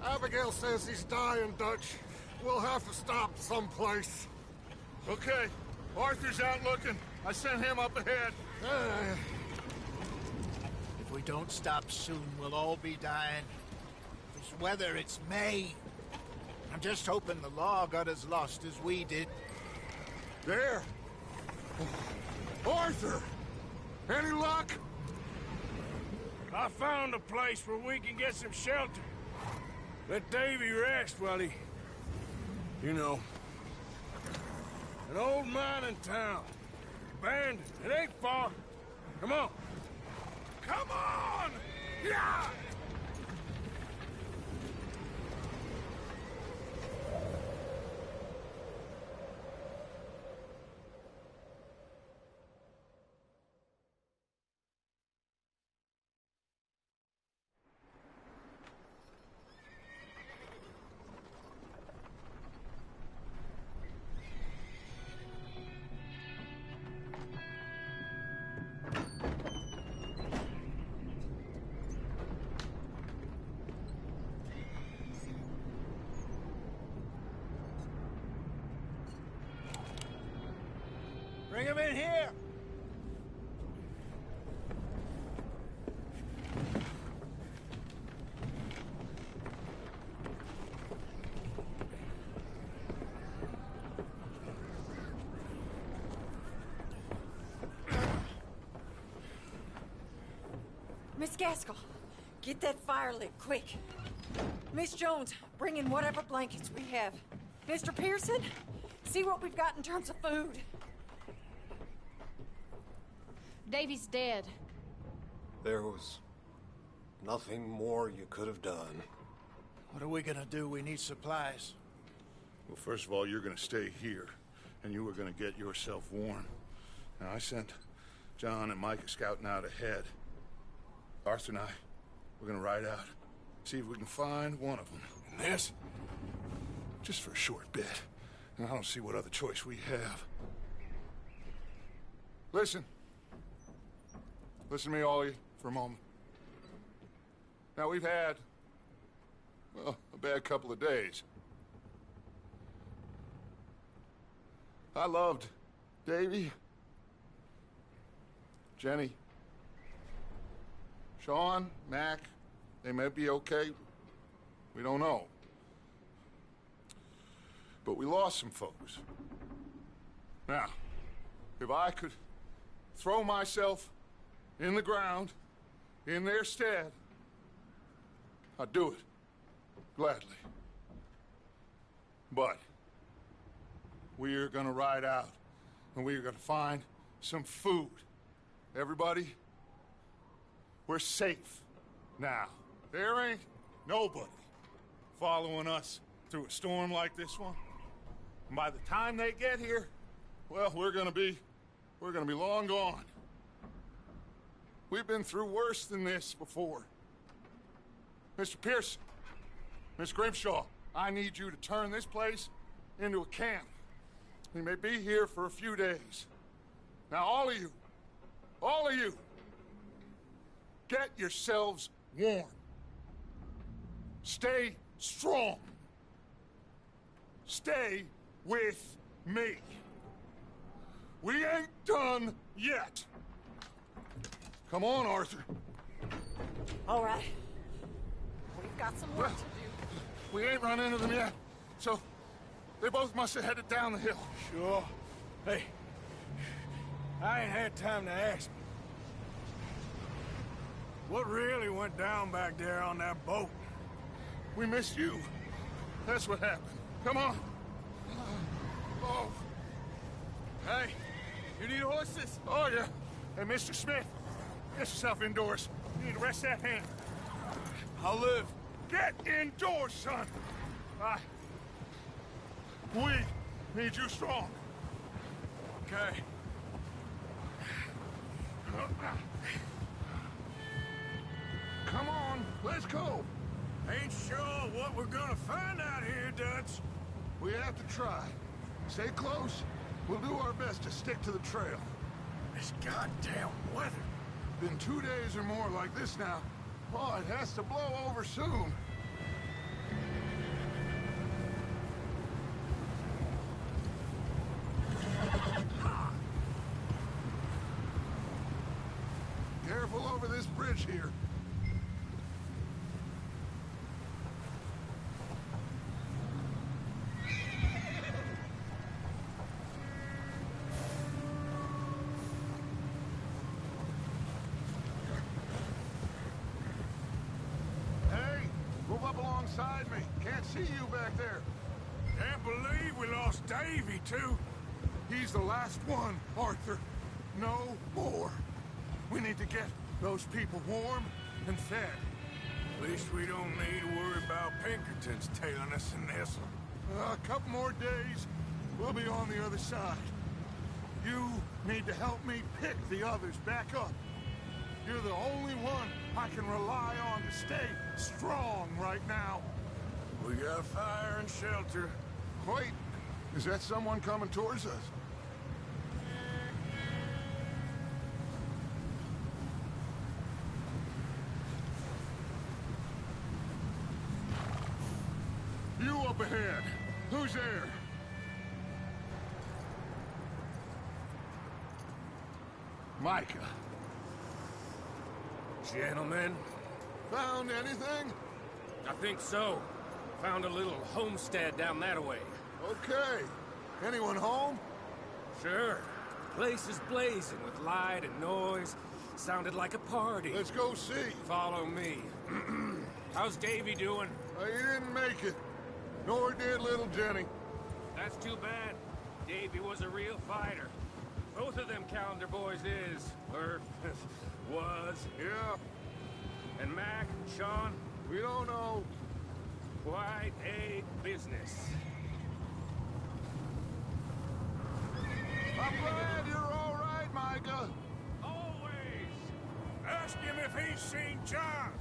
Abigail says he's dying, Dutch. We'll have to stop someplace. Okay. Arthur's out looking. I sent him up ahead. If we don't stop soon, we'll all be dying. This weather, it's May. I'm just hoping the law got as lost as we did. There! Arthur! Any luck? I found a place where we can get some shelter. Let Davy rest while he... You know. An old mining town. Abandoned. It ain't far. Come on. Come on! Yeah! Bring him in here! Miss Gaskell, get that fire lit, quick. Miss Jones, bring in whatever blankets we have. Mr. Pearson, see what we've got in terms of food. Davy's dead. There was nothing more you could have done. What are we gonna do? We need supplies. Well, first of all, you're gonna stay here. and you were gonna get yourself warm. Now, I sent John and Micah scouting out ahead. Arthur and I, we're gonna ride out, see if we can find one of them. And this? Just for a short bit. And I don't see what other choice we have. Listen. Listen to me, all of you, for a moment. Now, we've had, well, a bad couple of days. I loved Davy, Jenny, Sean, Mac. They may be okay. We don't know. But we lost some folks. Now, if I could throw myself in the ground in their stead, I'd do it. Gladly. But we're gonna ride out and we're gonna find some food. Everybody, we're safe now. There ain't nobody following us through a storm like this one. And by the time they get here, well, we're gonna be long gone. We've been through worse than this before. Mr. Pearson, Miss Grimshaw, I need you to turn this place into a camp. We may be here for a few days. Now, all of you, get yourselves warm. Stay strong. Stay with me. We ain't done yet. Come on, Arthur. All right. We've got some work to do. We ain't run into them yet, so they both must have headed down the hill. Sure. Hey, I ain't had time to ask. What really went down back there on that boat? We missed you. That's what happened. Come on. Oh. Hey, you need horses? Oh, yeah. Hey, Mr. Smith, get yourself indoors. You need to rest that hand. I'll live. Get indoors, son. We need you strong. Okay. Come on, let's go. Ain't sure what we're gonna find out here, Dutch. We have to try. Stay close. We'll do our best to stick to the trail. This goddamn weather. Been 2 days or more like this now. Oh, it has to blow over soon. Careful over this bridge here. Alongside me. Can't see you back there. Can't believe we lost Davy, too. He's the last one, Arthur. No more. We need to get those people warm and fed. At least we don't need to worry about Pinkertons tailing us in this. A couple more days, we'll be on the other side. You need to help me pick the others back up. You're the only one I can rely on to stay strong right now. We got fire and shelter. Wait, is that someone coming towards us? You up ahead. Who's there? Micah. Gentlemen, Found anything? I think so. Found a little homestead down that way. Okay. Anyone home? Sure. Place is blazing with light and noise. Sounded like a party. Let's go see. Follow me. How's Davy doing? He didn't make it. Nor did little Jenny. That's too bad. Davy was a real fighter. Both of them Calendar boys is, or was. Yeah, And Mac, Sean, we don't know. quite a business. Ask him if he's seen John.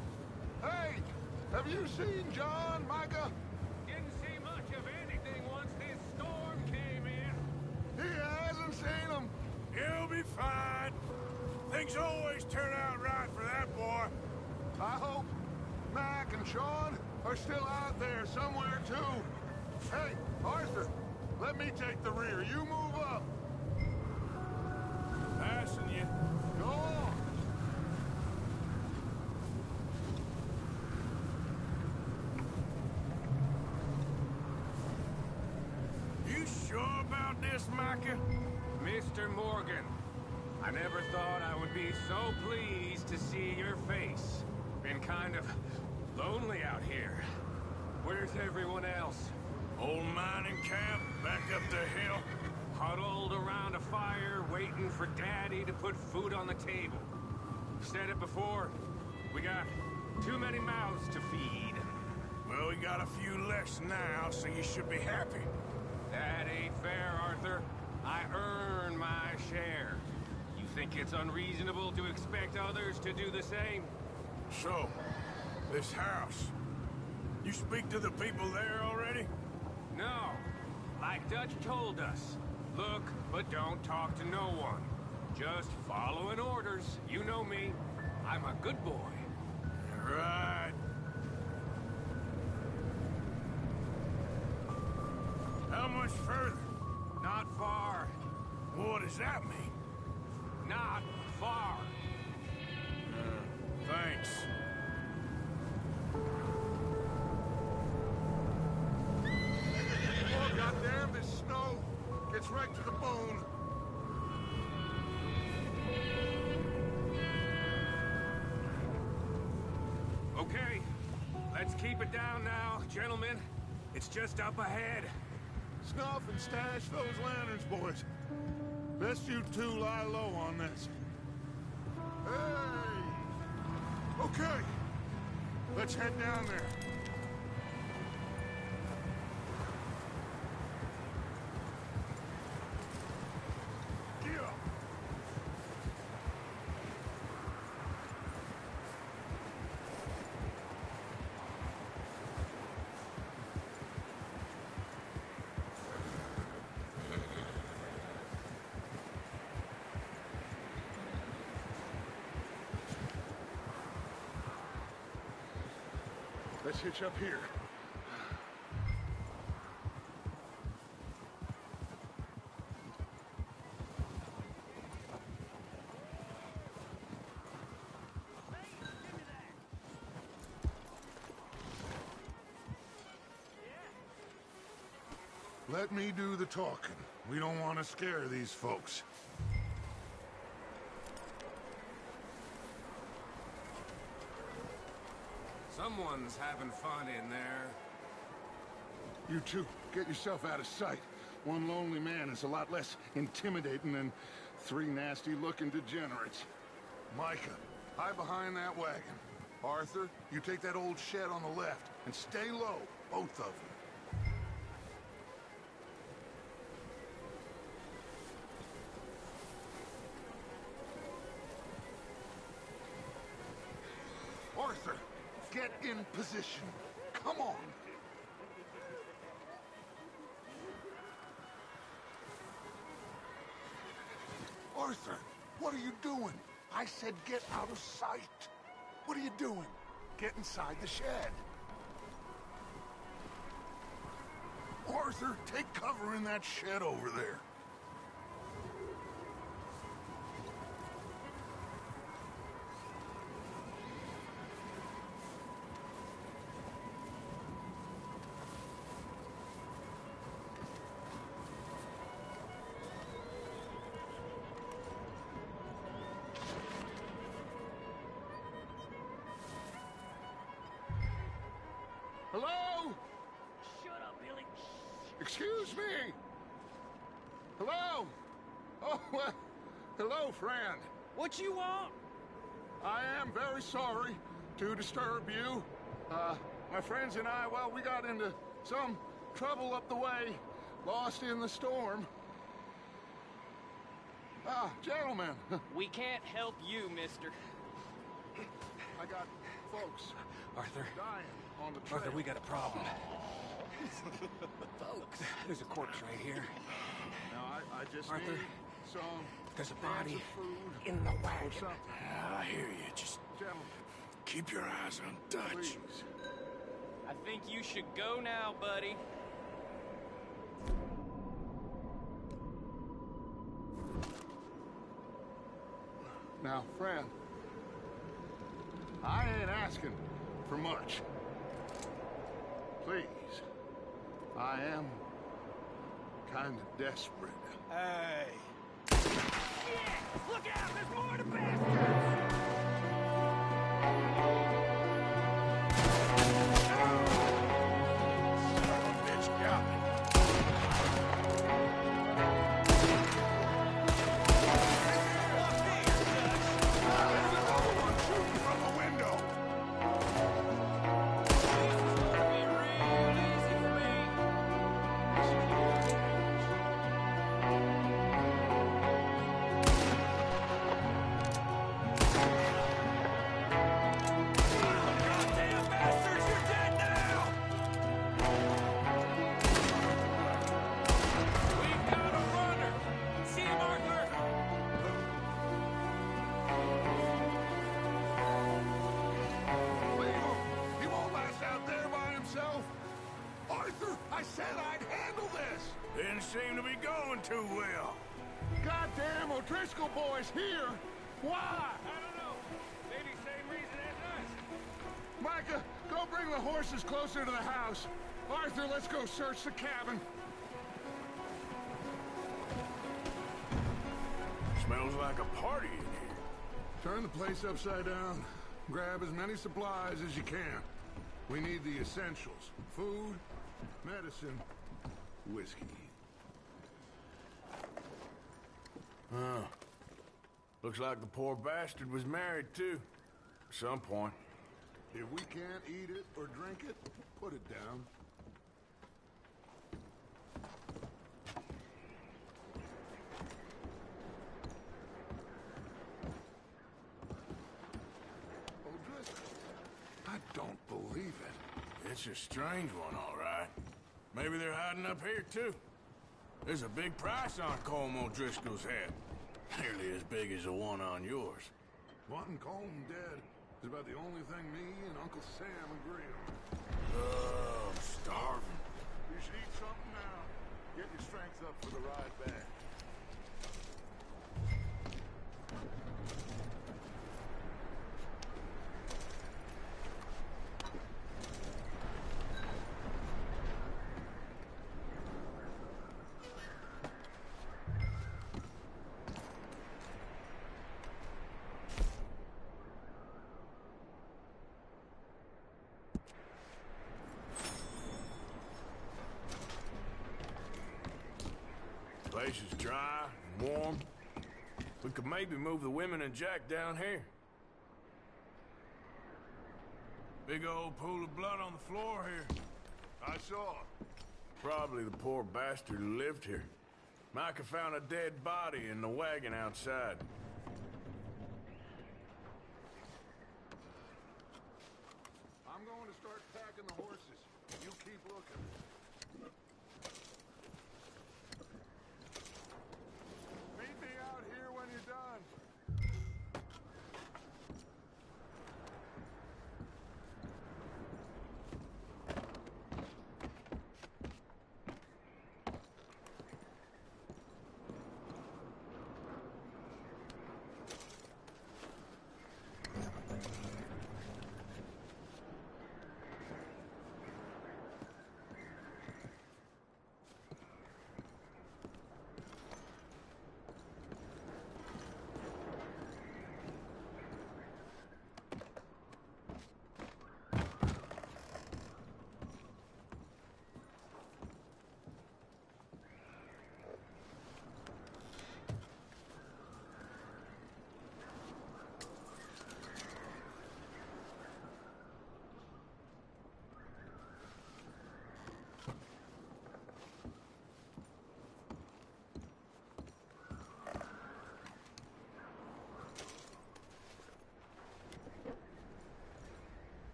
Hey, have you seen John, Micah? Didn't see much of anything once this storm came in. He hasn't seen him. He'll be fine. Things always turn out right for that boy. I hope Mac and Sean are still out there somewhere, too. Hey, Arthur, let me take the rear. You move up. Passing you. Go on. You sure about this, Micah? Mr. Morgan, I never thought I would be so pleased to see your face. Been kind of lonely out here. Where's everyone else? Old mining camp, back up the hill. Huddled around a fire, waiting for Daddy to put food on the table. Said it before, we got too many mouths to feed. Well, we got a few less now, so you should be happy. That ain't fair, Arthur. I earn my share. You think it's unreasonable to expect others to do the same? So, this house. You speak to the people there already? No. Like Dutch told us. Look, but don't talk to no one. Just following orders. You know me. I'm a good boy. Right. How much further? Not far. What does that mean? Not far. Thanks. Oh, goddamn, this snow gets right to the bone. Okay. Let's keep it down now, gentlemen. It's just up ahead. Snuff and stash those lanterns, boys. Best you two lie low on this. Hey! Okay. Let's head down there. Get up. Let's hitch up here. Let me do the talking. We don't want to scare these folks. Someone's having fun in there. You two, get yourself out of sight. One lonely man is a lot less intimidating than three nasty-looking degenerates. Micah, hide behind that wagon. Arthur, you take that old shed on the left, and stay low, both of you. Arthur, get in position. Come on. Arthur, what are you doing? I said get out of sight. What are you doing? Get inside the shed. Arthur, take cover in that shed over there. Hello? Shut up, Billy. Excuse me? Hello? Oh, well, hello, friend. What you want? I am very sorry to disturb you. My friends and I, well, we got into some trouble up the way, lost in the storm. Gentlemen. We can't help you, mister. I got folks Arthur, dying on the trail. Arthur, we got a problem. Folks, there's a corpse right here. Now, I just Arthur, need some there's a cans body of food in the or wagon. something. I hear you. Just Gentlemen, keep your eyes on Dutch. please. I think you should go now, buddy. Now, friend, I ain't asking for much. Please, I am kind of desperate. Hey. Look out! There's more to bastards! Bitch got me. There's another one shooting from the window. Be real easy for me. Goddamn bastards, you're dead now! We've got a runner! See him, Arthur? Leave him. He won't last out there by himself. Arthur, I said I'd handle this. Didn't seem to be going too well. Goddamn O'Driscoll boys here. Why? I don't know. Maybe same reason as us. Micah, go bring the horses closer to the house. Arthur, let's go search the cabin. Smells like a party in here. Turn the place upside down. Grab as many supplies as you can. We need the essentials. Food, medicine, whiskey. Huh. Looks like the poor bastard was married, too. At some point. If we can't eat it or drink it, put it down. O'Driscoll, I don't believe it. It's a strange one, all right. Maybe they're hiding up here, too. There's a big price on Colm O'Driscoll's head. Nearly as big as the one on yours. Wanting Colm dead is about the only thing me and Uncle Sam agree on. Oh, I'm starving. You should eat something now. Get your strength up for the ride back. Place is dry and warm. We could maybe move the women and Jack down here. Big old pool of blood on the floor here. I saw. Probably the poor bastard who lived here. Micah found a dead body in the wagon outside. I'm going to start packing the horses. You keep looking. Meet me out here when you're done.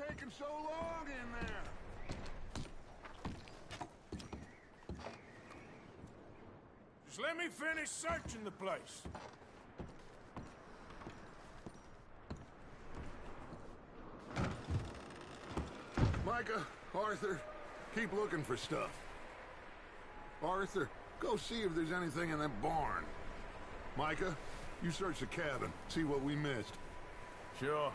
taking so long in there? Just let me finish searching the place. Micah, Arthur, keep looking for stuff. Arthur, go see if there's anything in that barn. Micah, you search the cabin, see what we missed. Sure.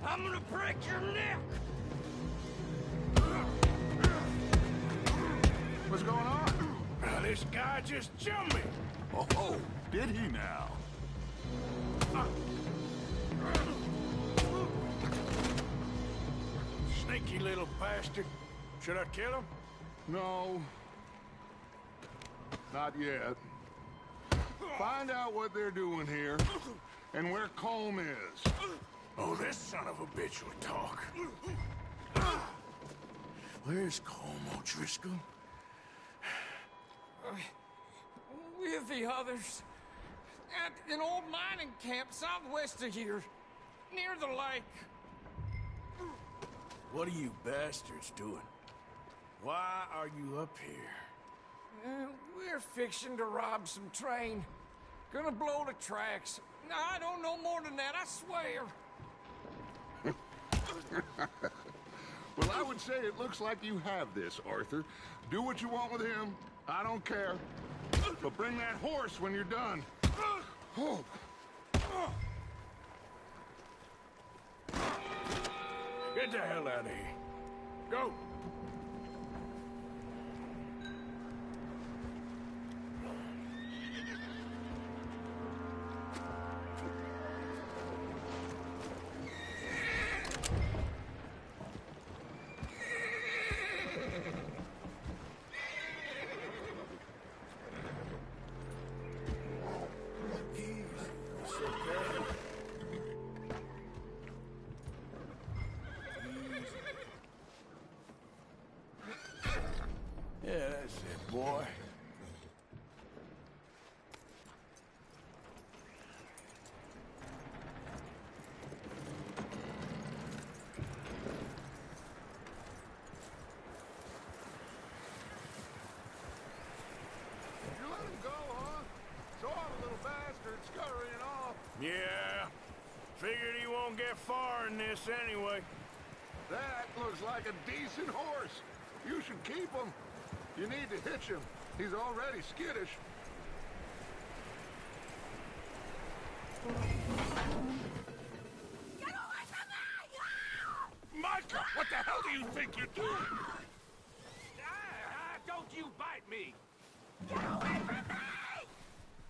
I'm gonna break your neck! What's going on? This guy just jumped me! Oh, did he now? Sneaky little bastard. Should I kill him? No. Not yet. Find out what they're doing here, and where Colm is. Oh, this son of a bitch would talk. Where's Colm O'Driscoll? With the others. At an old mining camp southwest of here. Near the lake. What are you bastards doing? Why are you up here? We're fixing to rob some train. Gonna blow the tracks. I don't know more than that, I swear. Well, I would say it looks like you have this, Arthur. Do what you want with him. I don't care. But bring that horse when you're done. Oh. Get the hell out of here. Go. Yeah, that's it, boy. You let him go, huh? Saw the little bastard scurrying off. Yeah. Figured he won't get far in this anyway. That looks like a decent horse. You should keep him. You need to hitch him. He's already skittish. Get away from me! Micah, what the hell do you think you're doing? Don't you bite me! Get away from me!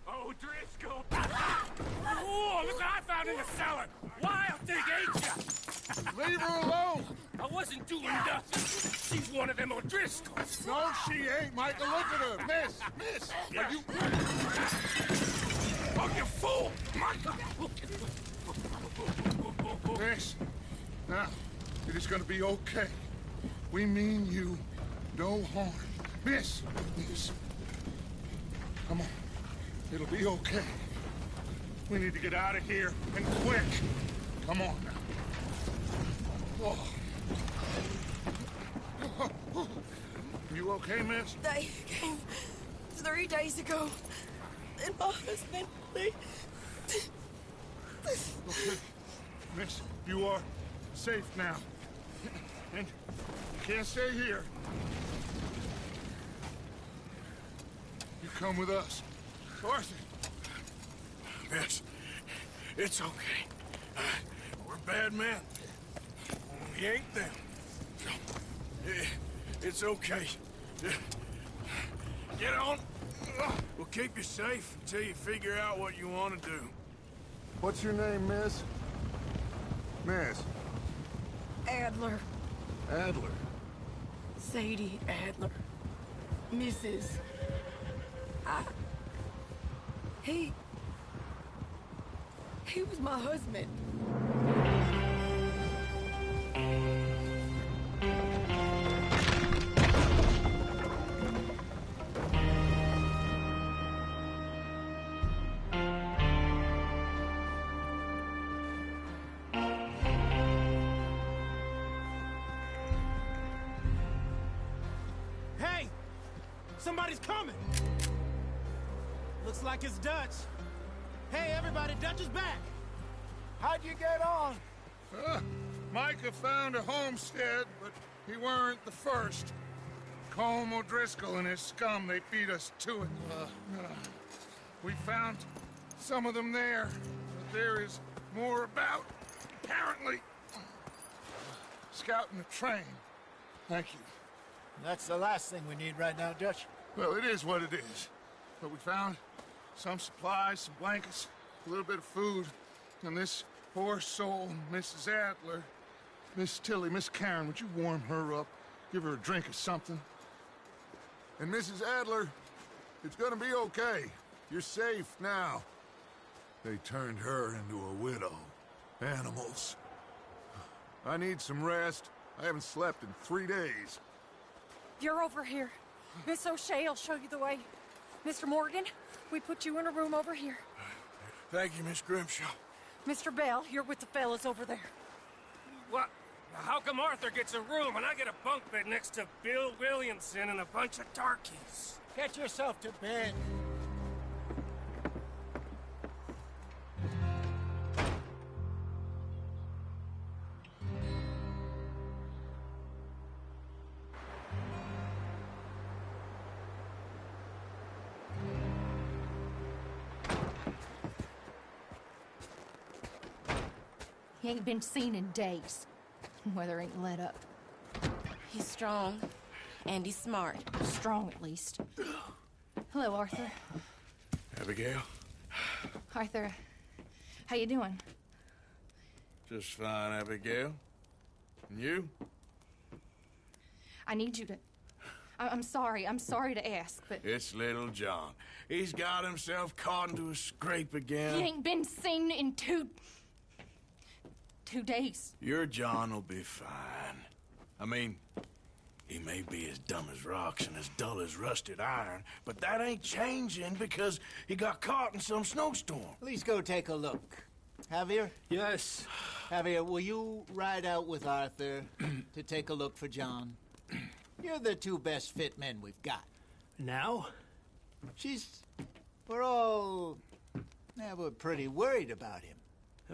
Oh, Driscoll! Oh, look what I found in the cellar! Wild thing, ain't ya? Leave her alone! I wasn't doing nothing. She's one of them O'Driscolls. No, she ain't, Micah. Look at her. Miss! Yeah. Are you... Oh, you fool! Micah! Miss, now, it is gonna be okay. We mean you no harm. Miss! Come on. It'll be okay. We need to get out of here, and quick. Come on now. Oh. You okay, miss? They came 3 days ago. And my husband, they... Okay. Miss, you are safe now. And you can't stay here. You come with us. Arthur. Miss, it's okay. We're bad men. We ain't them. It's okay. Get on. We'll keep you safe until you figure out what you want to do. What's your name, miss? Miss. Adler. Adler. Sadie Adler. Mrs. He was my husband. Hey! Somebody's coming! Looks like it's Dutch. Hey, everybody, Dutch is back! How'd you get on? Micah found a homestead, but he weren't the first. Colm O'Driscoll and his scum, they beat us to it. We found some of them there, but there is more about, apparently. Scouting the train. Thank you. That's the last thing we need right now, Dutch. Well, it is what it is. But we found some supplies, some blankets, a little bit of food, and this poor soul, Mrs. Adler, Miss Tilly, Miss Karen, would you warm her up? Give her a drink or something? And Mrs. Adler, it's gonna be okay. You're safe now. They turned her into a widow. Animals. I need some rest. I haven't slept in 3 days. You're over here. Miss O'Shea will show you the way. Mr. Morgan, we put you in a room over here. Thank you, Miss Grimshaw. Mr. Bell, you're with the fellas over there. What? How come Arthur gets a room and I get a bunk bed next to Bill Williamson and a bunch of darkies? Get yourself to bed. He ain't been seen in days. Weather ain't let up. He's strong, and he's smart. Strong, at least. Hello, Arthur. Abigail? Arthur, how you doing? Just fine, Abigail. And you? I need you to... I'm sorry to ask, but... It's little John. He's got himself caught into a scrape again. He ain't been seen in 2 days. Your John will be fine. I mean, he may be as dumb as rocks and as dull as rusted iron, but that ain't changing because he got caught in some snowstorm. Please go take a look. Javier? Yes. Javier, will you ride out with Arthur to take a look for John? You're the 2 best fit men we've got. Now? We're pretty worried about him.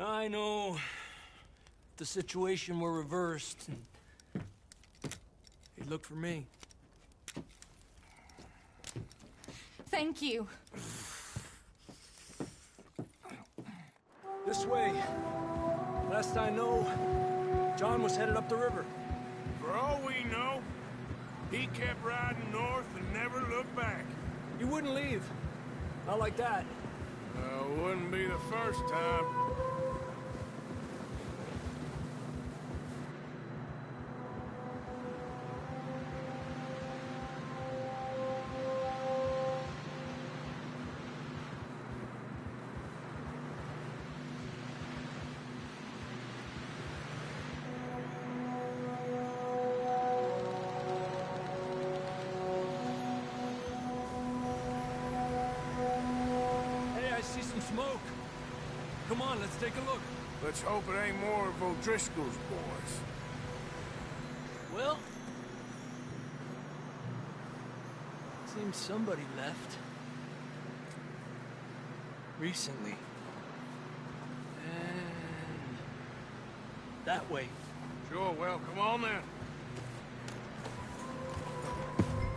I know. The situation were reversed, and he looked for me. Thank you. This way. Last I know, John was headed up the river. For all we know, he kept riding north and never looked back. He wouldn't leave. Not like that. Wouldn't be the first time. Smoke. Come on, let's take a look. Let's hope it ain't more of O'Driscoll's boys. Well, seems somebody left. Recently. And that way. Sure, well, come on then.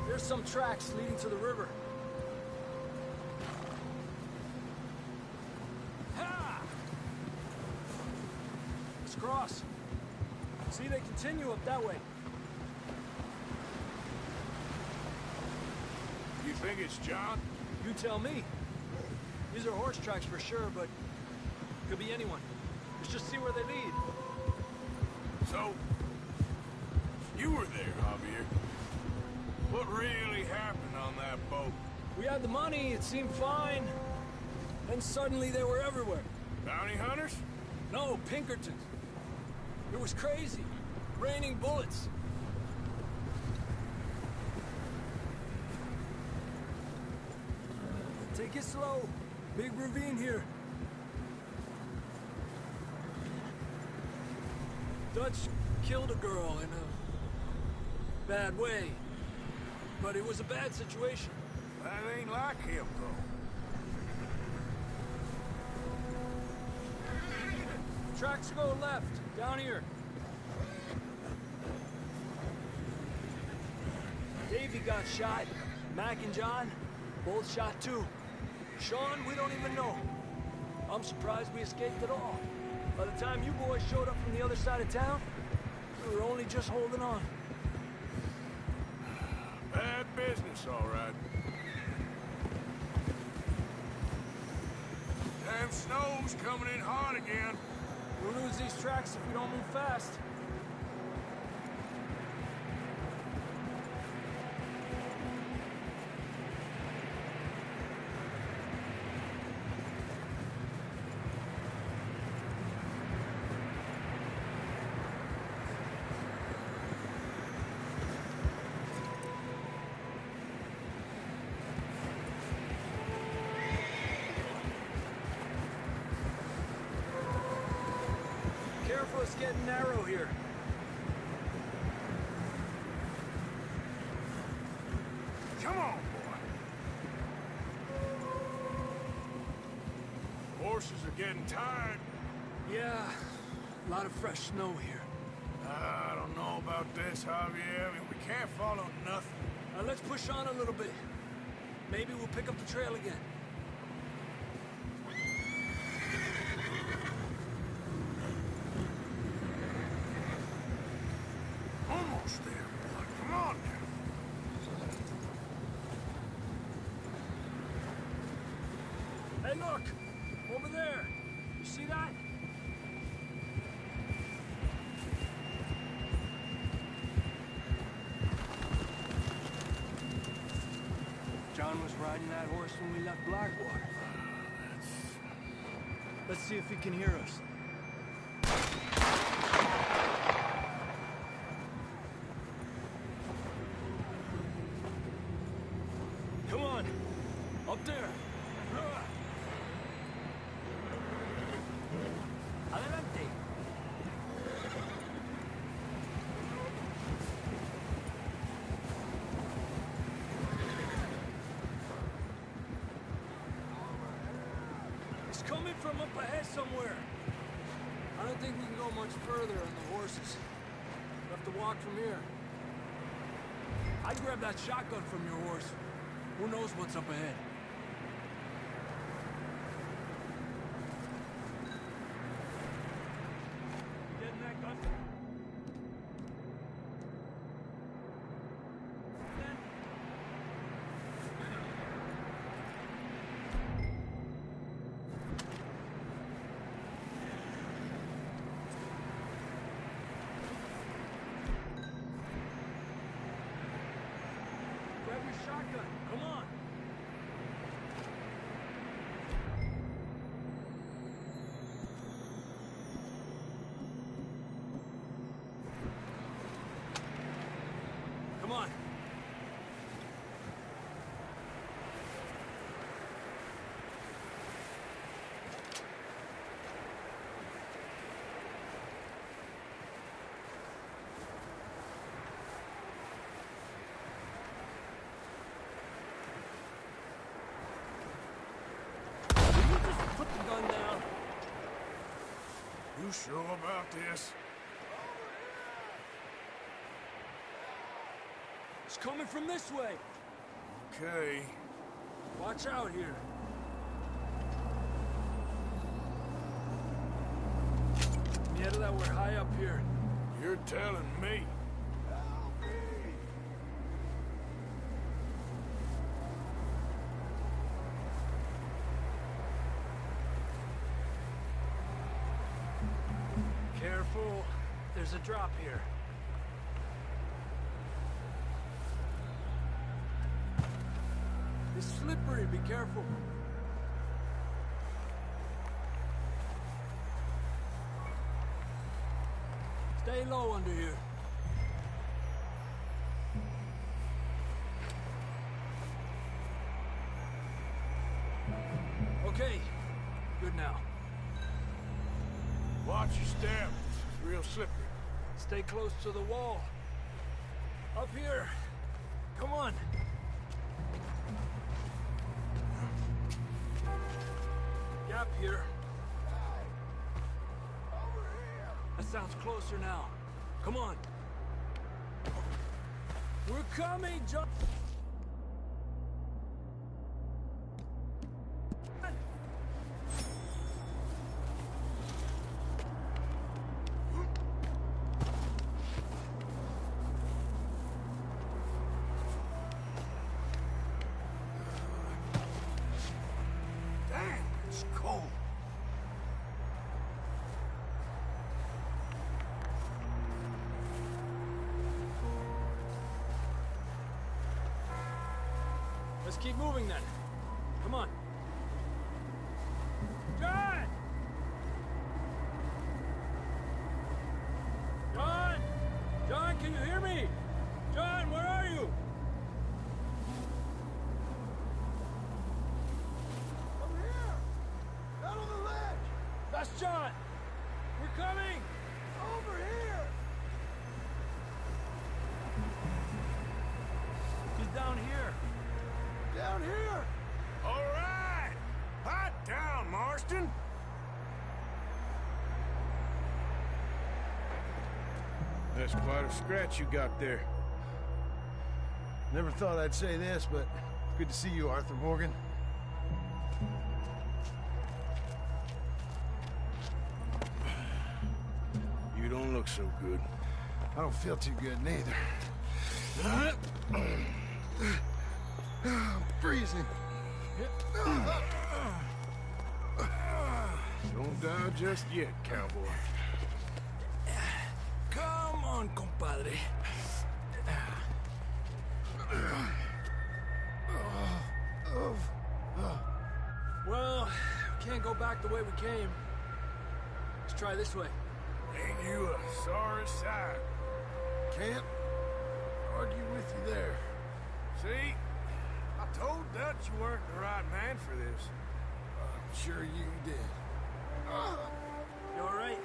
There's some tracks leading to the river. Cross. See, they continue up that way. You think it's John? You tell me. These are horse tracks for sure, but Could be anyone. Let's just see where they lead. So, you were there, Javier. What really happened on that boat? We had the money, it seemed fine. Then suddenly they were everywhere. Bounty hunters? No, Pinkertons. It was crazy. Raining bullets. Take it slow. Big ravine here. Dutch killed a girl in a bad way. But it was a bad situation. That ain't like him, though. Tracks go left, down here. Davey got shot. Mac and John, both shot too. Sean, we don't even know. I'm surprised we escaped at all. By the time you boys showed up from the other side of town, we were only just holding on. Bad business, all right. Damn snow's coming in hard again. We'll lose these tracks if we don't move fast. Careful, it's getting narrow here. Come on, boy. Horses are getting tired. Yeah, a lot of fresh snow here. I don't know about this, Javier. I mean, we can't follow nothing. Let's push on a little bit. Maybe we'll pick up the trail again. Almost there, boy. Come on now. Hey, look! Over there! You see that? John was riding that horse when we left Blackwater. Let's see if he can hear us. Come on! Up there! Adelante! It's coming from up ahead somewhere. I don't think we can go much further on the horses. We'll have to walk from here. I'd grab that shotgun from your horse. Who knows what's up ahead? Getting that gun? Grab your shotgun. Come on. Come on. Will you just put the gun down? You sure about this? It's coming from this way. Okay. Watch out here. Mierda, that we're high up here. You're telling me. careful. There's a drop here. It's slippery, be careful. Stay low under here. Okay, good now. Watch your step. It's real slippery. Stay close to the wall. Up here. Come on. Gap here. That sounds closer now. Come on. We're coming, John. Damn, it's cold. Let's keep moving then. Come on. John! John! John, can you hear me? John, where are you? Over here! Out on the ledge! That's John! We're coming! Over here! He's down here. Down here! All right! Hot down, Marston! That's quite a scratch you got there. Never thought I'd say this, but it's good to see you, Arthur Morgan. You don't look so good. I don't feel too good, neither. I'm freezing. Don't die just yet, cowboy. Come on, compadre. Well, can't go back the way we came. Let's try this way. Ain't you a sorry sight? Can't argue with you there. See? I told Dutch you weren't the right man for this. I'm sure you did. You all right?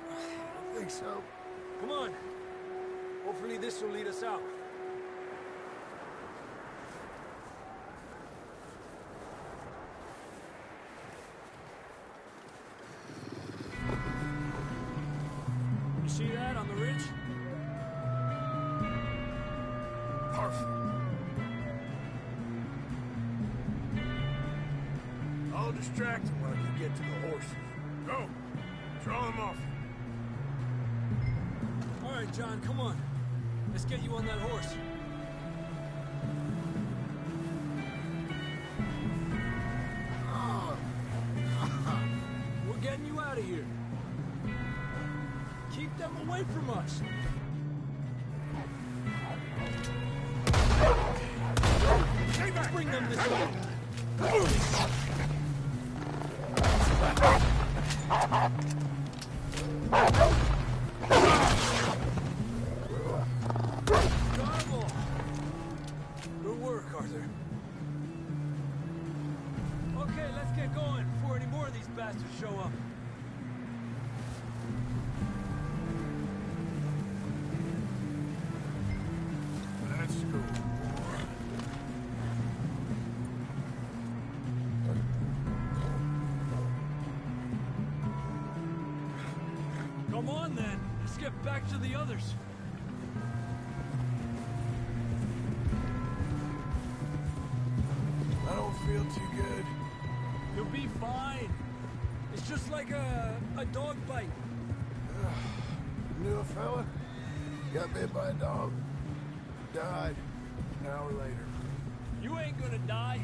I think so. Come on. Hopefully this will lead us out. You see that on the ridge? Perfect. I'll distract him when I can get to the horses. Go! Draw him off. All right, John, come on. Let's get you on that horse. We're getting you out of here. Keep them away from us. Bring them this way. Bravo! Good work, Arthur. Okay, let's get going before any more of these bastards show up. Let's go. Come on, then. Let's get back to the others. I don't feel too good. You'll be fine. It's just like a dog bite. Knew a fella, got bit by a dog, died an hour later. You ain't gonna die.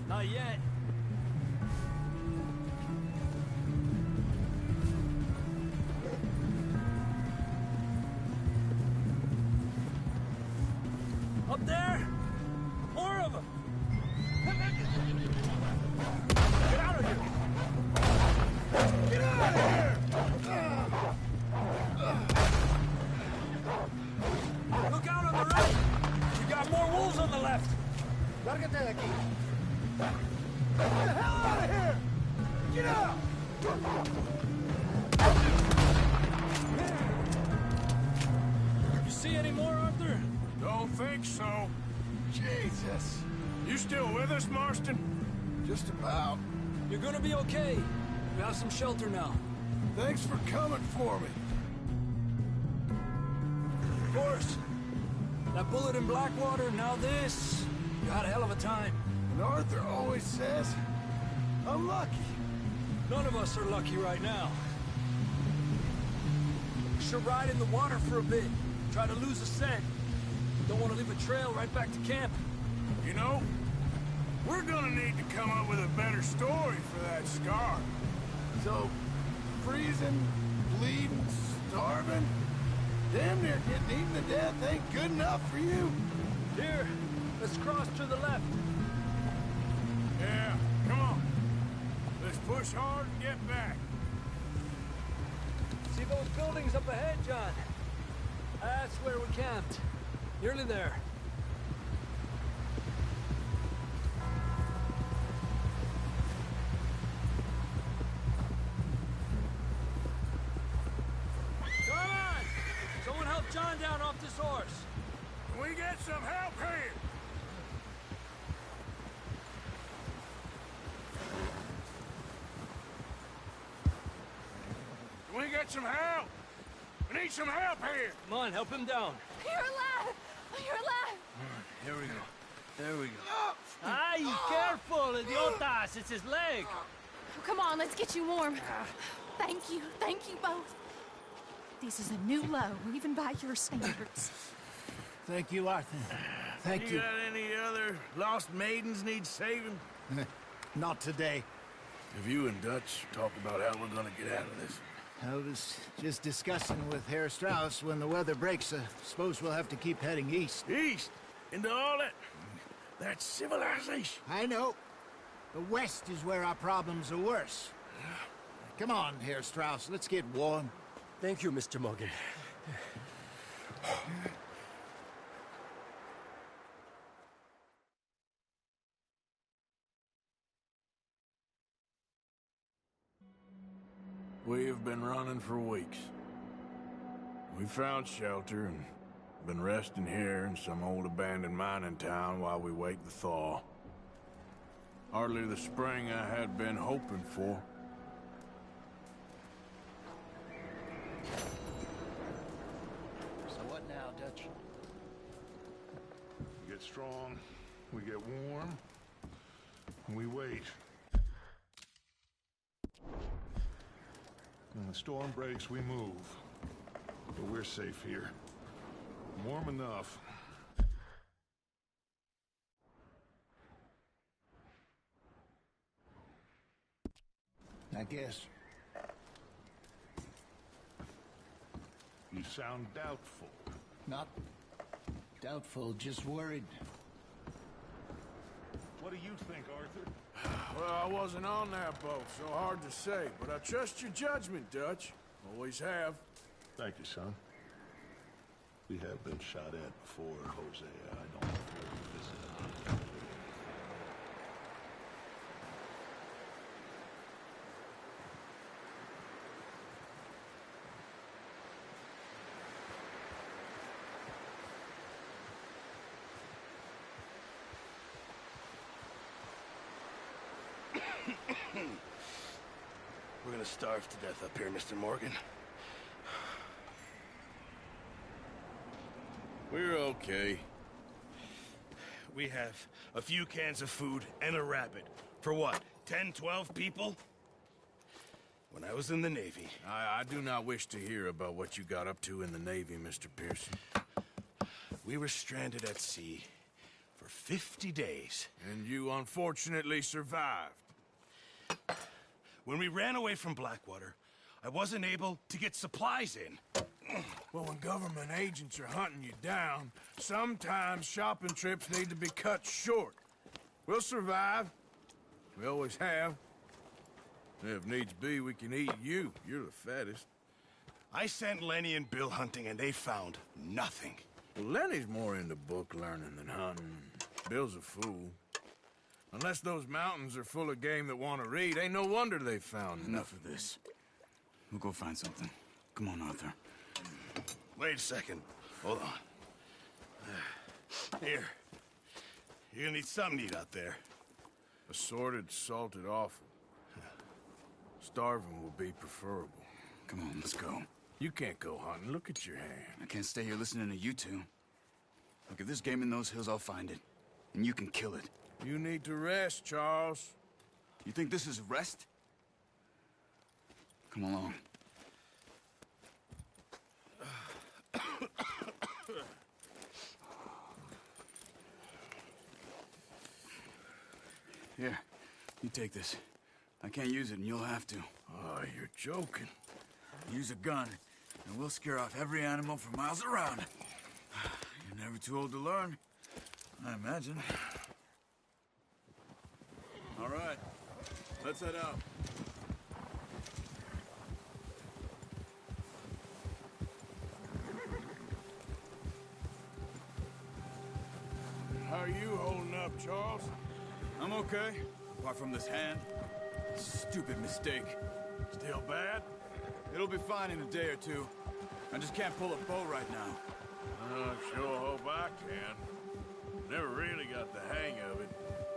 Not yet. Up there? More of them! Get out of here! Get out of here! Look out on the right! We got more wolves on the left! Lárgate de aquí. Get the hell out of here! Get out! You see any more, Arthur? Don't think so. Jesus. You still with us, Marston? Just about. You're gonna be okay. We have some shelter now. Thanks for coming for me. Of course. That bullet in Blackwater, now this. You had a hell of a time. And Arthur always says, I'm lucky. None of us are lucky right now. We should ride in the water for a bit. Try to lose the scent. Don't want to leave a trail right back to camp. You know, we're gonna need to come up with a better story for that scar. So, freezing, bleeding, starving, damn near getting eaten to death ain't good enough for you? Here, let's cross to the left. Yeah, come on. Let's push hard and get back. See those buildings up ahead, John? That's where we camped. Nearly there. Come on! Someone help John down off this horse. Can we get some help here? Can we get some help? We need some help here. Come on, help him down. You're alive! You're alive! Here we go. There we go. Ay, careful, idiotas! It's his leg! Come on, let's get you warm. Thank you both. This is a new low, even by your standards. Thank you, Arthur. Thank you. Got any other lost maidens need saving? Not today. Have you and Dutch talked about how we're gonna get out of this? I was just discussing with Herr Strauss when the weather breaks. Suppose we'll have to keep heading east. East? Into all that... That's civilization. I know. The west is where our problems are worse. Come on, Herr Strauss, let's get warm. Thank you, Mr. Morgan. We have been running for weeks. We found shelter and been resting here in some old abandoned mining town while we wait the thaw. Hardly the spring I had been hoping for. So what now, Dutch? We get strong, we get warm, and we wait. When the storm breaks, we move. But we're safe here. Warm enough. I guess. You sound doubtful. Not doubtful, just worried. What do you think, Arthur? Well, I wasn't on that boat, so hard to say. But I trust your judgment, Dutch. Always have. Thank you, son. We have been shot at before, Hosea. I don't fear a visit. We're gonna starve to death up here, Mr. Morgan. We're okay. We have a few cans of food and a rabbit. For what, 10, 12 people? When I was in the Navy... I do not wish to hear about what you got up to in the Navy, Mr. Pearson. We were stranded at sea for 50 days. And you unfortunately survived. When we ran away from Blackwater, I wasn't able to get supplies in. Well, when government agents are hunting you down, sometimes shopping trips need to be cut short. We'll survive. We always have. If needs be, we can eat you. You're the fattest. I sent Lenny and Bill hunting, and they found nothing. Well, Lenny's more into book learning than hunting. Bill's a fool. Unless those mountains are full of game that want to read, ain't no wonder they found Enough of this. We'll go find something. Come on, Arthur. Wait a second. Hold on. Here. You're gonna need something to eat out there. Assorted, salted offal. Starving will be preferable. Come on, let's go. You can't go hunting. Look at your hand. I can't stay here listening to you two. Look, if there's game in those hills, I'll find it. And you can kill it. You need to rest, Charles. You think this is rest? Come along. Here, you take this. I can't use it, and you'll have to. Oh, you're joking. Use a gun, and we'll scare off every animal for miles around. You're never too old to learn, I imagine. All right, let's head out. How are you holding up, Charles? I'm okay, apart from this hand. Stupid mistake. Still bad? It'll be fine in a day or two. I just can't pull a bow right now. I sure hope I can. Never really got the hang of it.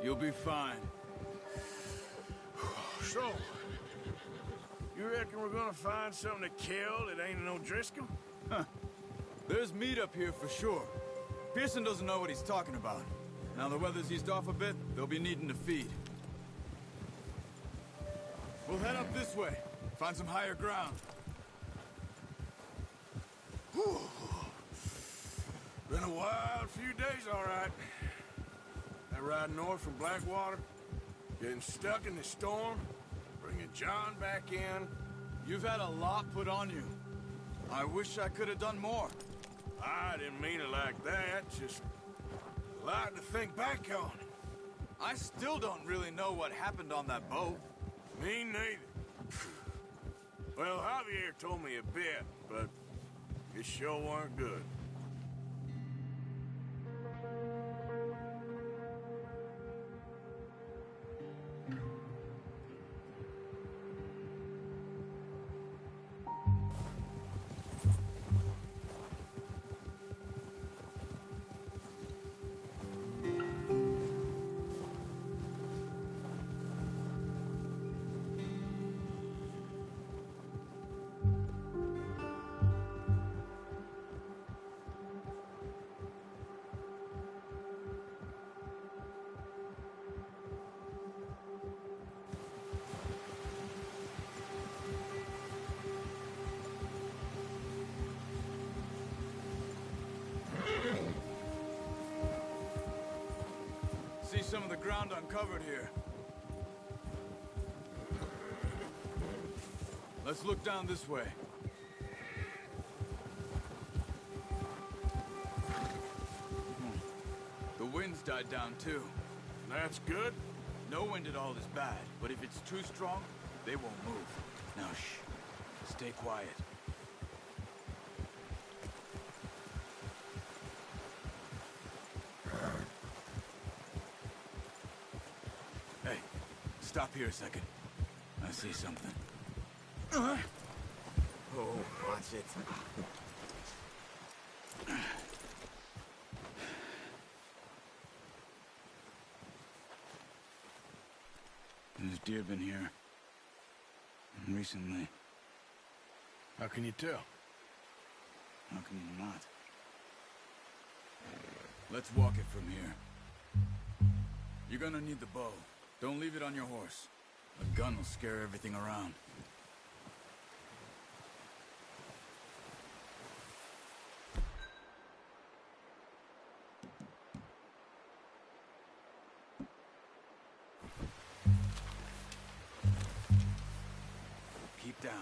You'll be fine. So, you reckon we're gonna find something to kill that ain't no Driscoll? Huh. There's meat up here for sure. Pearson doesn't know what he's talking about. Now the weather's eased off a bit, they'll be needing to feed. We'll head up this way. Find some higher ground. Whew. Been a wild few days, all right. That ride north from Blackwater, getting stuck in the storm, bringing John back in. You've had a lot put on you. I wish I could have done more. I didn't mean it like that, just a lot to think back on. I still don't really know what happened on that boat. Me neither. Well, Javier told me a bit, but it sure weren't good. See some of the ground uncovered here. Let's look down this way. The wind's died down too. That's good. No wind at all is bad, but if it's too strong, they won't move. Now shh. Stay quiet. Hey, stop here a second. I see something. Oh, watch it. There's deer been here. Recently. How can you tell? How can you not? Let's walk it from here. You're gonna need the bow. Don't leave it on your horse. A gun will scare everything around. Keep down.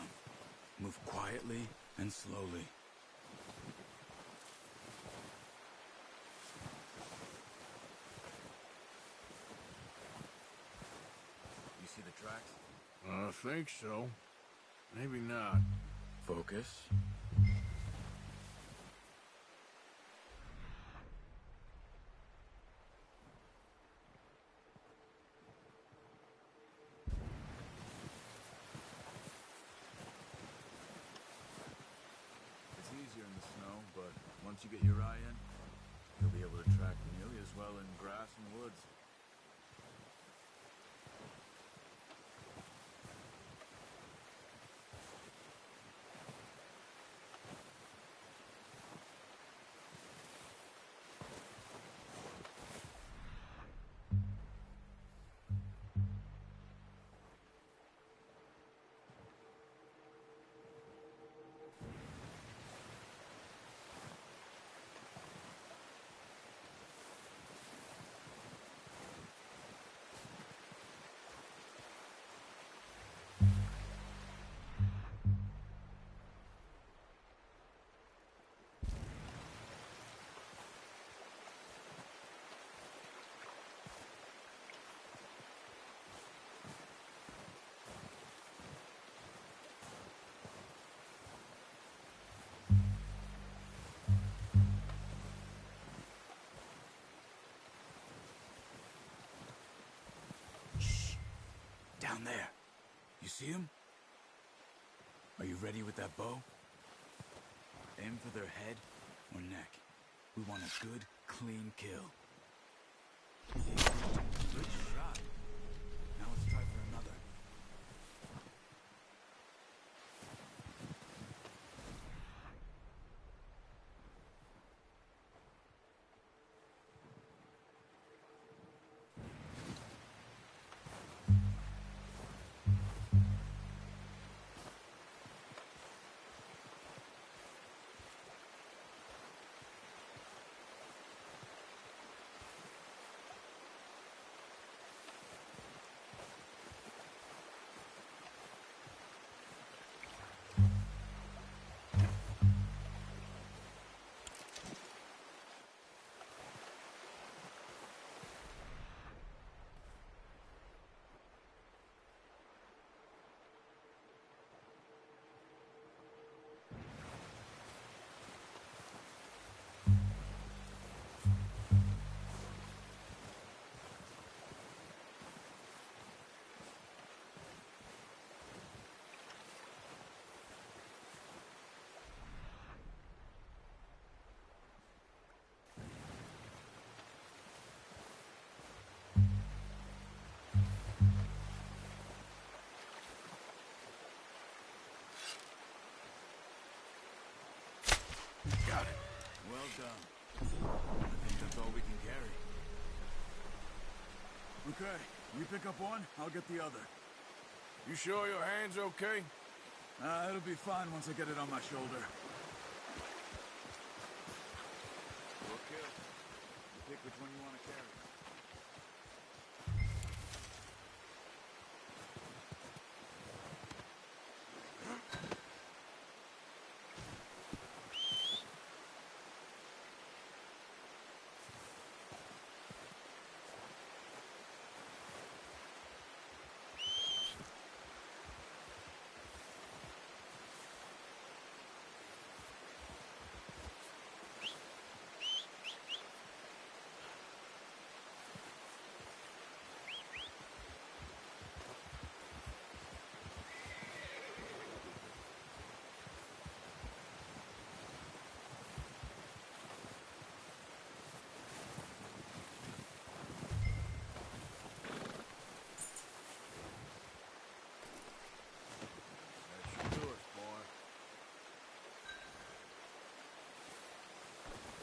Move quietly and slowly. I think so. Maybe not. Focus. It's easier in the snow, but once you get your eye in, you'll be able to track nearly as well in grass and woods. Down there. You see him? Are you ready with that bow? Aim for their head or neck. We want a good, clean kill. Good shot. Now let's try for another. Got it. Well done. I think that's all we can carry. Okay, you pick up one, I'll get the other. You sure your hand's okay? It'll be fine once I get it on my shoulder. Okay. You pick which one you want to carry.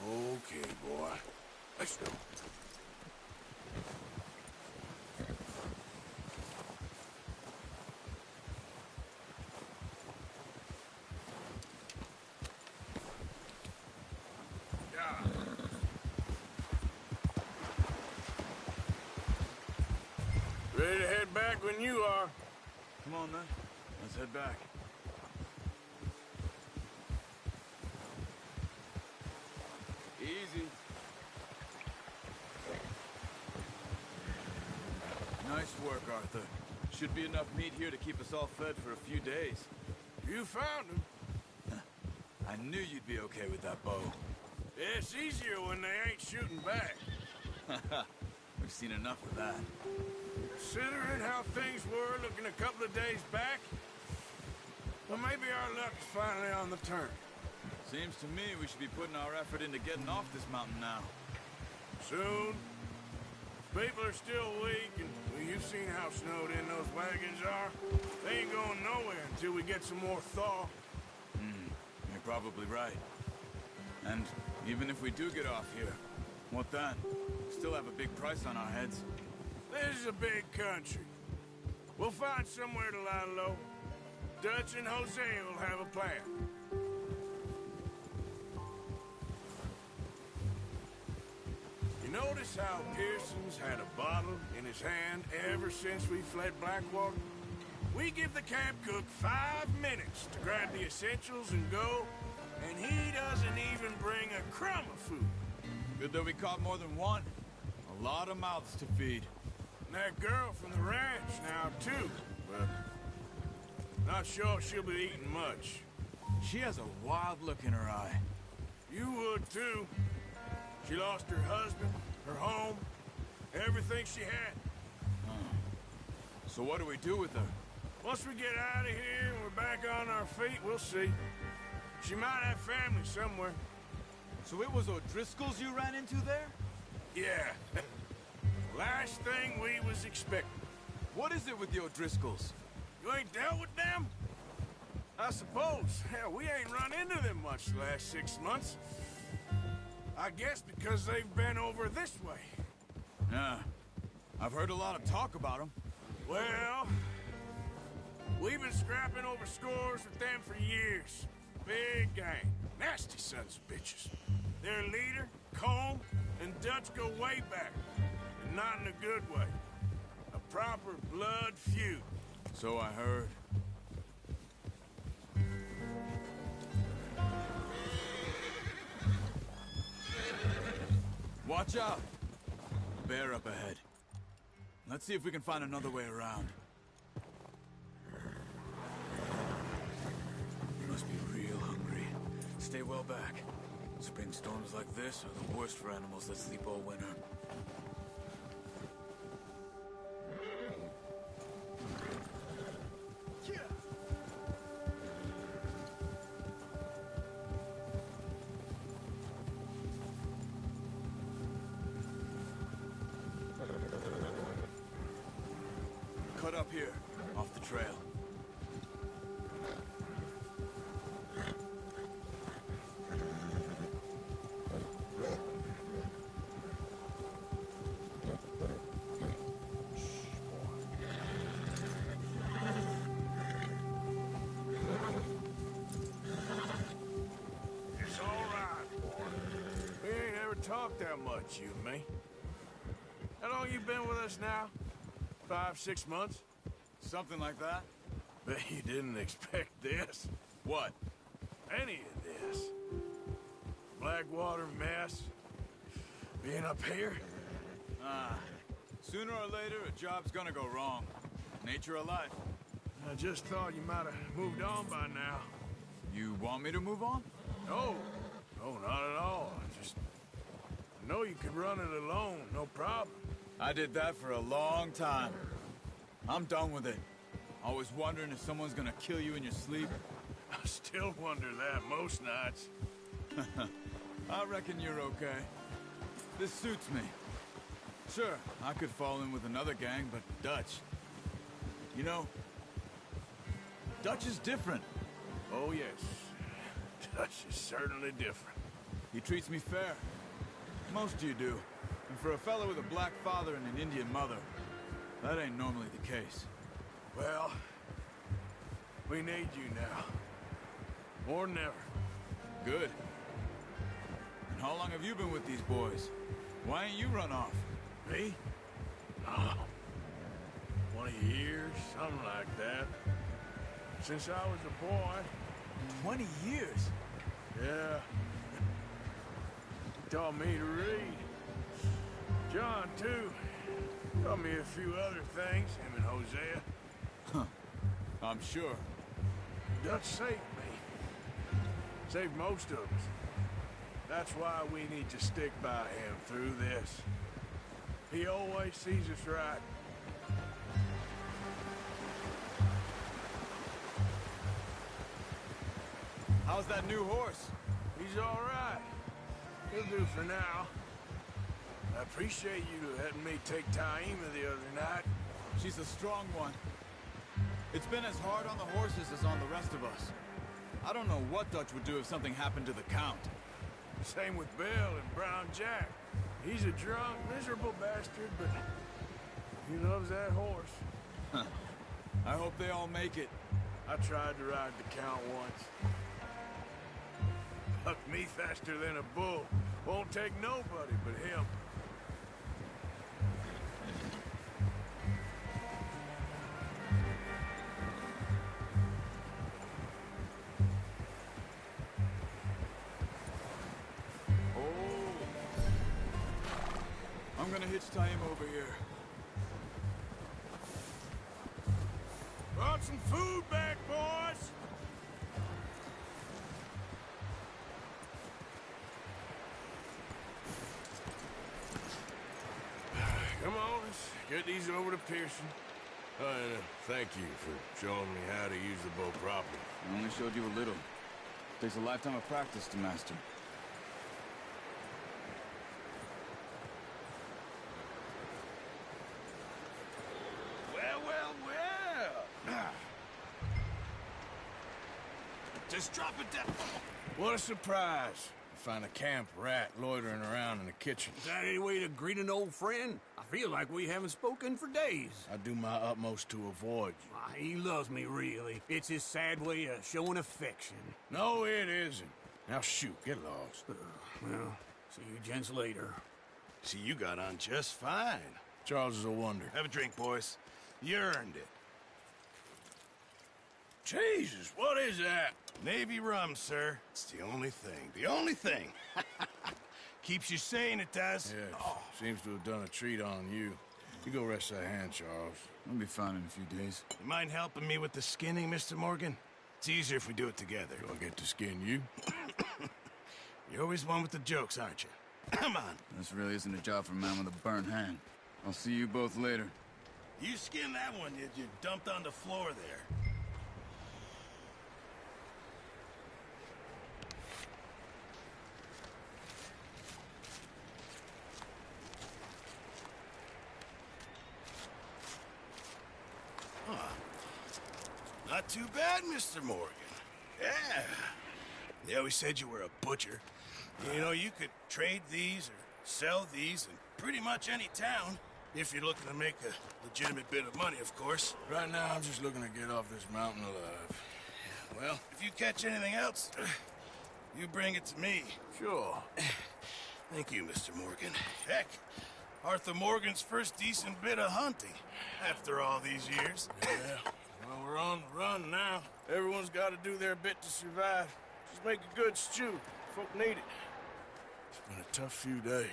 Okay, boy. Let's go. Ready to head back when you are. Come on, then. Let's head back. Easy. Nice work, Arthur. Should be enough meat here to keep us all fed for a few days. You found him. I knew you'd be okay with that bow. It's easier when they ain't shooting back. We've seen enough of that. Considering how things were looking a couple of days back, well, maybe our luck's finally on the turn. Seems to me we should be putting our effort into getting off this mountain now. Soon. People are still weak, and well, you've seen how snowed in those wagons are. They ain't going nowhere until we get some more thaw. You're probably right. And even if we do get off here, what then? We still have a big price on our heads. This is a big country. We'll find somewhere to lie low. Dutch and Hosea will have a plan. You notice how Pearson's had a bottle in his hand ever since we fled Blackwater? We give the camp cook 5 minutes to grab the essentials and go, and he doesn't even bring a crumb of food. Good that we caught more than one. A lot of mouths to feed. And that girl from the ranch now, too. But not sure she'll be eating much. She has a wild look in her eye. You would, too. She lost her husband, her home, everything she had. So what do we do with her? Once we get out of here and we're back on our feet, we'll see. She might have family somewhere. So it was O'Driscoll's you ran into there? Yeah. Last thing we was expecting. What is it with the O'Driscolls? You ain't dealt with them? I suppose. Hell, we ain't run into them much the last 6 months. I guess because they've been over this way. Yeah. I've heard a lot of talk about them. Well, we've been scrapping over scores with them for years. Big gang. Nasty sons of bitches. Their leader, Combe, and Dutch go way back. And not in a good way. A proper blood feud. So I heard. Watch out! Bear up ahead. Let's see if we can find another way around. You must be real hungry. Stay well back. Spring storms like this are the worst for animals that sleep all winter. Cut up here, off the trail. It's all right, boy. We ain't ever talked that much, you and me. How long you been with us now? 5, 6 months? Something like that? Bet you didn't expect this. What? Any of this. Blackwater mess. Being up here. Sooner or later, a job's gonna go wrong. Nature of life. I just thought you might have moved on by now. You want me to move on? No. No, not at all. I know you could run it alone, no problem. I did that for a long time. I'm done with it. Always wondering if someone's gonna kill you in your sleep. I still wonder that most nights. I reckon you're okay. This suits me. Sure, I could fall in with another gang, but Dutch... You know, Dutch is different. Oh, yes. Dutch is certainly different. He treats me fair. Most of you do. And for a fellow with a black father and an Indian mother, that ain't normally the case. Well, we need you now. More than ever. Good. And how long have you been with these boys? Why ain't you run off? Me? Oh, 20 years, something like that. Since I was a boy. 20 years? Yeah. He taught me to read. John, too. Taught me a few other things, him and Hosea. I'm sure. Dutch saved me. Saved most of us. That's why we need to stick by him through this. He always sees us right. How's that new horse? He's all right. He'll do for now. I appreciate you letting me take Taima the other night. She's a strong one. It's been as hard on the horses as on the rest of us. I don't know what Dutch would do if something happened to the Count. Same with Bill and Brown Jack. He's a drunk, miserable bastard, but he loves that horse. I hope they all make it. I tried to ride the Count once. Bucked me faster than a bull. Won't take nobody but him. I'm gonna hitch Taima over here. Brought some food back, boys! Come on, let's get these over to Pearson. And thank you for showing me how to use the bow properly. I only showed you a little. Takes a lifetime of practice to master. Just drop it down. What a surprise. Find a camp rat loitering around in the kitchen. Is that any way to greet an old friend? I feel like we haven't spoken for days. I do my utmost to avoid you. He loves me, really. It's his sad way of showing affection. No, it isn't. Now shoot, get lost. Well, see you gents later. See, you got on just fine. Charles is a wonder. Have a drink, boys. You earned it. Jesus, what is that? Navy rum, sir. It's the only thing. The only thing. Keeps you sane, it does. Yes. Seems to have done a treat on you. You go rest that hand, Charles. I'll be fine in a few days. You mind helping me with the skinning, Mr. Morgan? It's easier if we do it together. Do I get to skin you? You're always one with the jokes, aren't you? Come on. This really isn't a job for a man with a burnt hand. I'll see you both later. You skin that one you dumped on the floor there. Not too bad, Mr. Morgan. Yeah. They always said you were a butcher. You know, you could trade these or sell these in pretty much any town. If you're looking to make a legitimate bit of money, of course. Right now, I'm just looking to get off this mountain alive. Well, if you catch anything else, you bring it to me. Sure. Thank you, Mr. Morgan. Heck, Arthur Morgan's first decent bit of hunting after all these years. Yeah. Well, we're on the run now. Everyone's got to do their bit to survive. Just make a good stew. Folk need it. It's been a tough few days.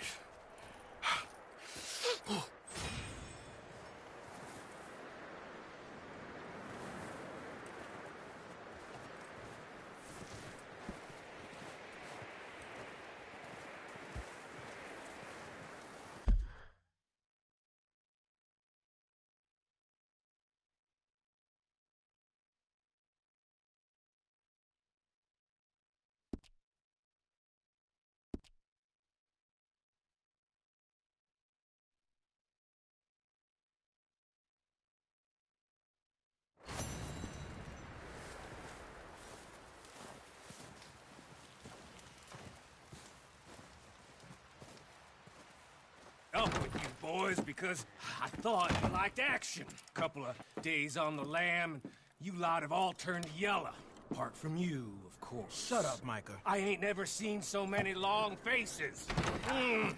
Up with you boys because I thought you liked action. Couple of days on the lam, and you lot have all turned yellow. Apart from you, of course. Shut up, Micah. I ain't never seen so many long faces. I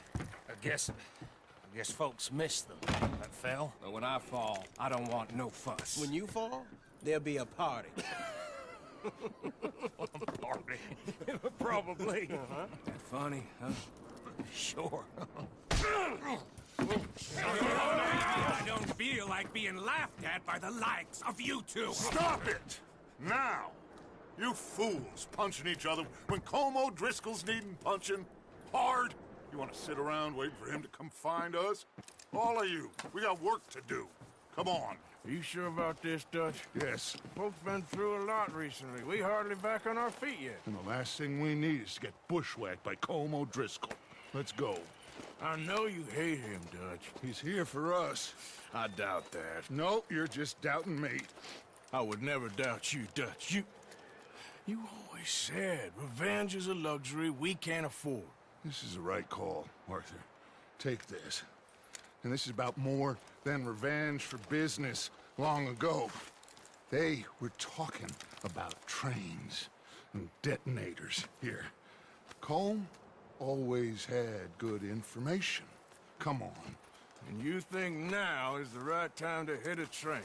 guess folks miss them. That fell. But when I fall, I don't want no fuss. When you fall, there'll be a party. Party? Probably. That funny, huh? Sure. I don't feel like being laughed at by the likes of you two. Stop it! Now! You fools punching each other when Colm O'Driscoll's needing punching hard. You want to sit around waiting for him to come find us? All of you, we got work to do. Come on. Are you sure about this, Dutch? Yes. Folks been through a lot recently. We hardly back on our feet yet. And the last thing we need is to get bushwhacked by Colm O'Driscoll. Let's go. I know you hate him, Dutch. He's here for us. I doubt that. No, you're just doubting me. I would never doubt you, Dutch. You always said revenge is a luxury we can't afford. This is the right call, Arthur. Take this. And this is about more than revenge for business long ago. They were talking about trains and detonators here. Colm always had good information. Come on. And you think now is the right time to hit a train?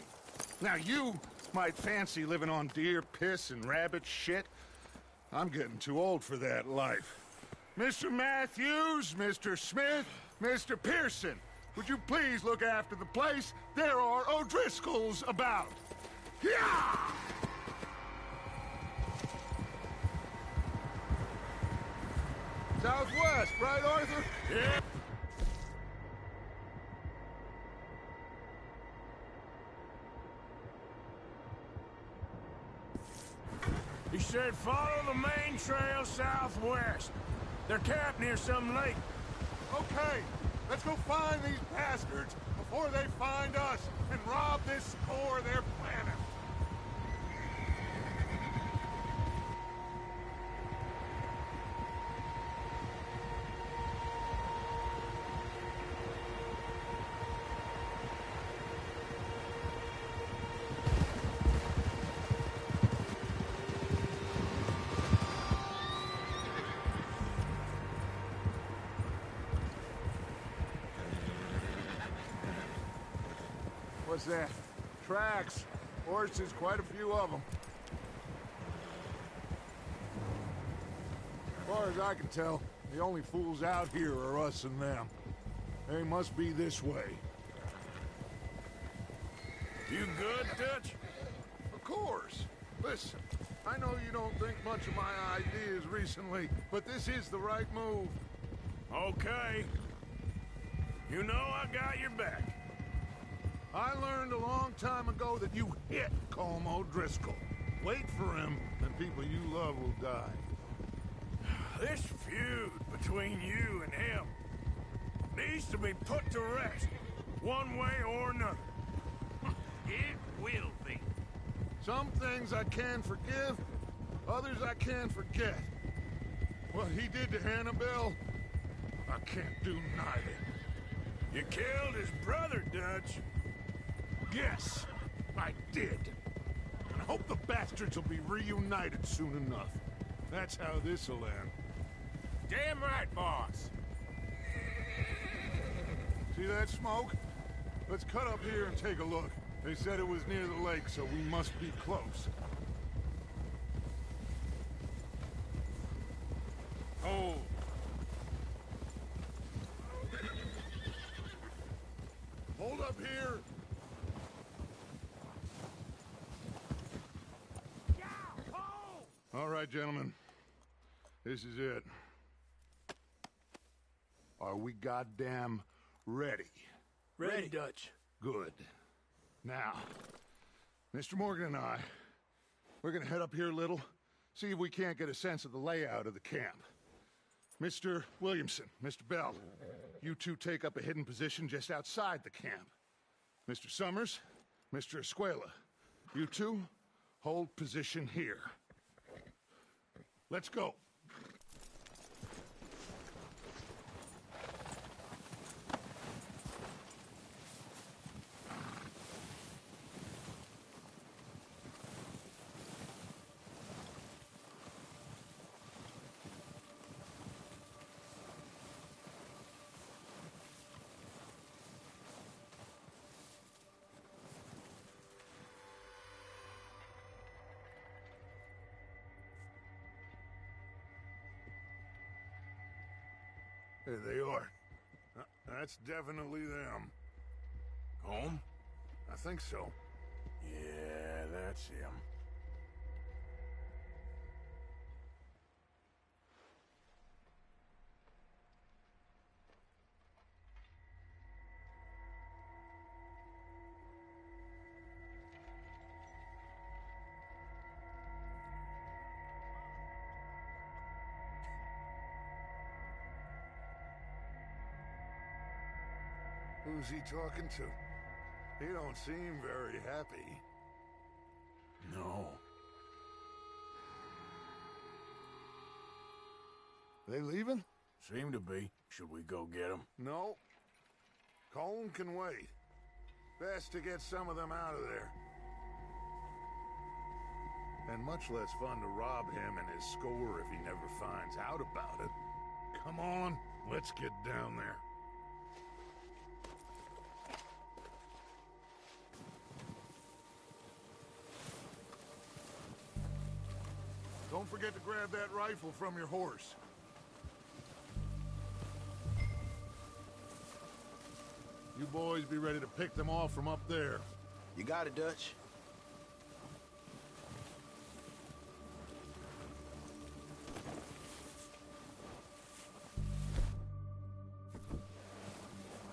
Now you might fancy living on deer piss and rabbit shit. I'm getting too old for that life. Mr. Matthews, Mr. Smith, Mr. Pearson, would you please look after the place? There are O'Driscolls about. Yeah! Southwest, right, Arthur? Yeah. He said follow the main trail southwest. They're camped near some lake. Okay, let's go find these bastards before they find us and rob this core of their planet. What's that? Tracks. Horses, quite a few of them. As far as I can tell, the only fools out here are us and them. They must be this way. You good, Dutch? Of course. Listen, I know you don't think much of my ideas recently, but this is the right move. Okay. You know I got your back. I learned a long time ago that you hit Colm O'Driscoll. Wait for him, and people you love will die. This feud between you and him needs to be put to rest, one way or another. It will be. Some things I can forgive, others I can't forget. What he did to Annabelle, I can't do neither. You killed his brother, Dutch. Yes, I did. And I hope the bastards will be reunited soon enough. That's how this'll end. Damn right, boss. See that smoke? Let's cut up here and take a look. They said it was near the lake, so we must be close. Oh. Hold up here. All right, gentlemen. This is it. Are we goddamn ready? Ready, Dutch. Good. Now, Mr. Morgan and I, we're gonna head up here a little, see if we can't get a sense of the layout of the camp. Mr. Williamson, Mr. Bell, you two take up a hidden position just outside the camp. Mr. Summers, Mr. Escuela, you two hold position here. Let's go. There they are. That's definitely them. Home? I think so. Yeah, that's him. Who's he talking to? He don't seem very happy. No. They leaving? Seem to be. Should we go get them? No. Colm can wait. Best to get some of them out of there. And much less fun to rob him and his score if he never finds out about it. Come on, let's get down there. Don't forget to grab that rifle from your horse. You boys be ready to pick them off from up there. You got it, Dutch.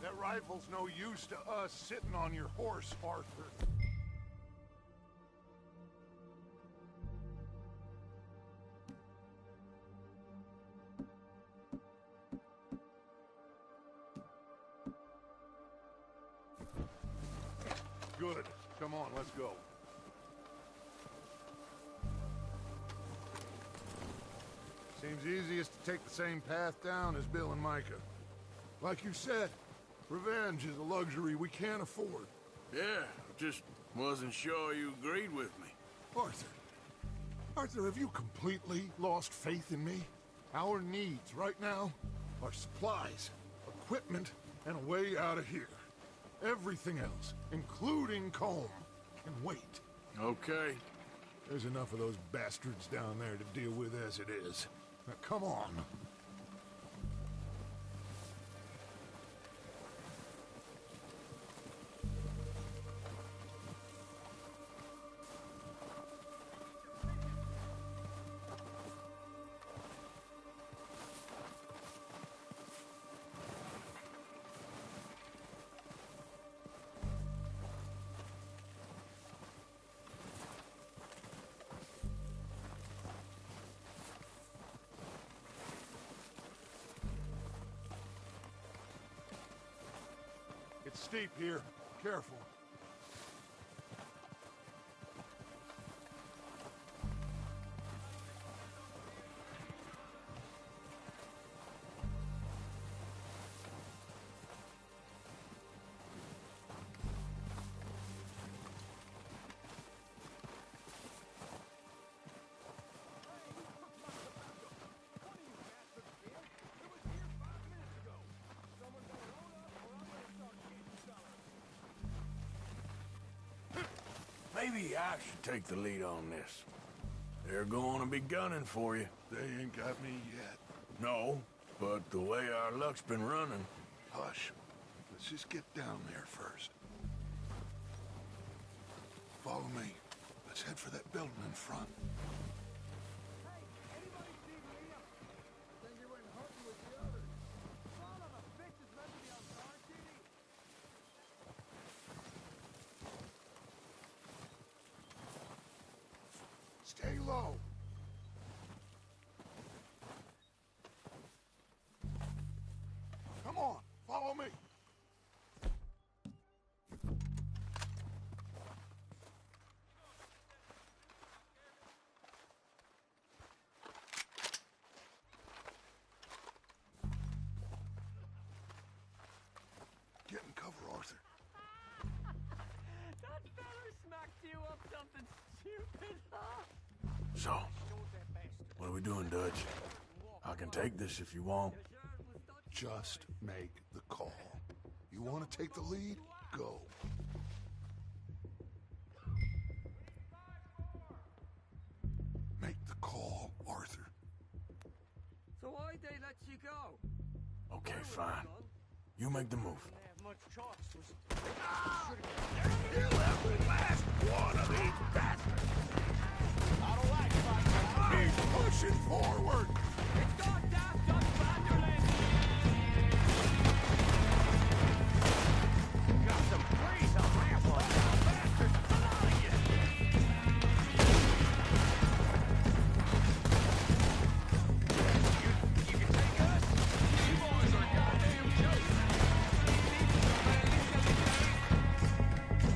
That rifle's no use to us sitting on your horse, Arthur. Good. Come on, let's go. Seems easiest to take the same path down as Bill and Micah. Like you said, revenge is a luxury we can't afford. Yeah, just wasn't sure you agreed with me. Arthur. Arthur, have you completely lost faith in me? Our needs right now are supplies, equipment, and a way out of here. Everything else, including Colm, can wait. Okay. There's enough of those bastards down there to deal with as it is. Now, come on. It's steep here. Careful. Maybe I should take the lead on this. They're going to be gunning for you. They ain't got me yet. No, but the way our luck's been running... Hush. Let's just get down there first. Follow me. Let's head for that building in front. Stay low. Come on, follow me. Get in cover, Arthur. That fella smacked you up something stupid, huh? So, what are we doing, Dutch? I can take this if you want. Just make the call. You want to take the lead? Go. Make the call, Arthur. So why'd they let you go? Okay, fine. You make the move. much chalks was... Kill every last one of these bastards! I don't like fighting. Keep pushing forward! Got some freeze on ramp on bastard! Come on again! You can take us? You boys are goddamn jokes!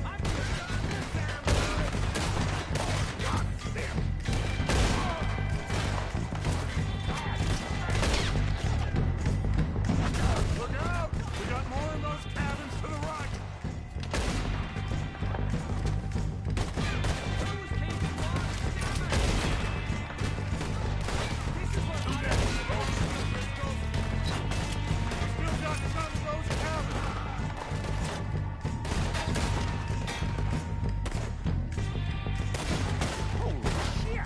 I'm gonna start this damn boy! God damn! Look out! We got more in those cabins to the right! Still got some of those cabins! Holy shit!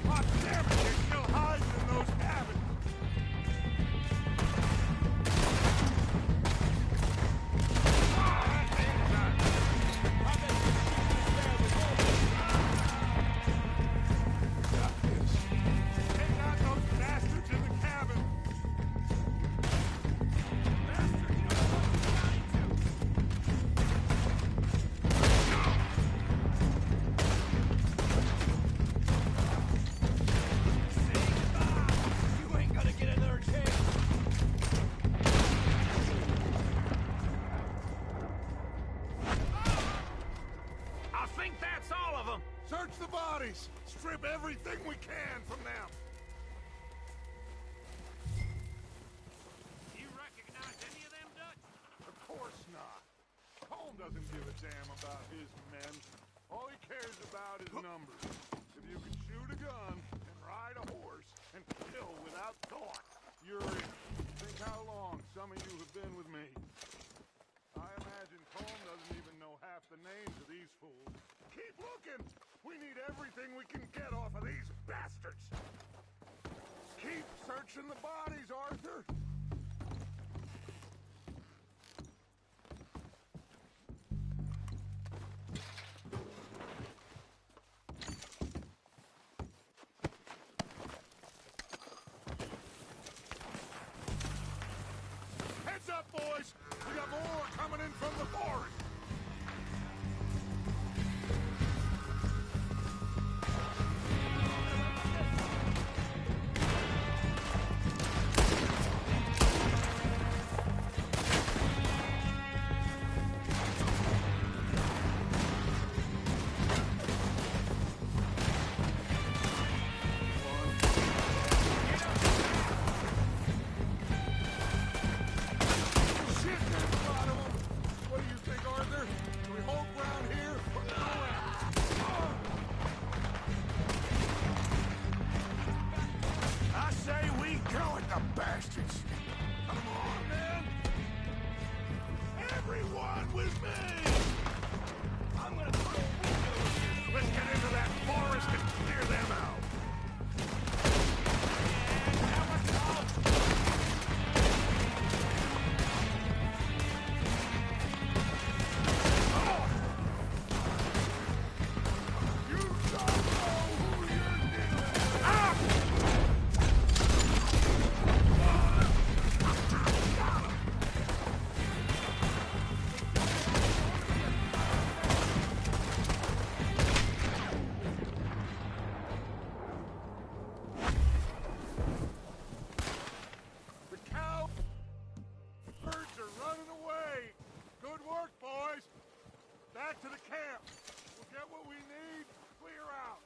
God damn it, they're still hiding in those cabins! Take out those bastards in the cabin! You ain't gonna get another chance! I think that's all of them! Search the bodies! Strip everything we can from them! You recognize any of them, Dutch? Of course not. Colm doesn't give a damn about his men. All he cares about is numbers. If you can shoot a gun and ride a horse and kill without thought, you're in. Think how long some of you have been with me. I imagine Colm doesn't even know half the names of these fools. Keep looking! We need everything we can get off of these bastards! Keep searching the bodies, Arthur! Heads up, boys! We got more coming in from the forest! Shit, there's a lot of them! What do you think, Arthur? Can we hold ground here? Or go around? I say we go at the bastards! Come on, man! Everyone with me! I'm gonna throw windows! Let's get into that forest and clear them out! You don't know who you're dealing with! Back to the camp. We'll get what we need. Clear out.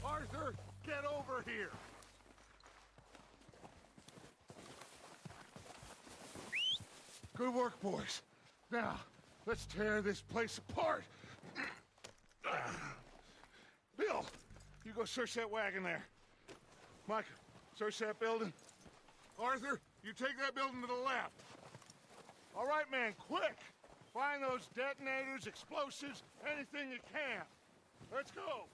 Arthur, get over here! Good work, boys. Now, let's tear this place apart. Bill, you go search that wagon there. Mike, search that building. Arthur, you take that building to the left. All right, man, quick! Find those detonators, explosives, anything you can. Let's go!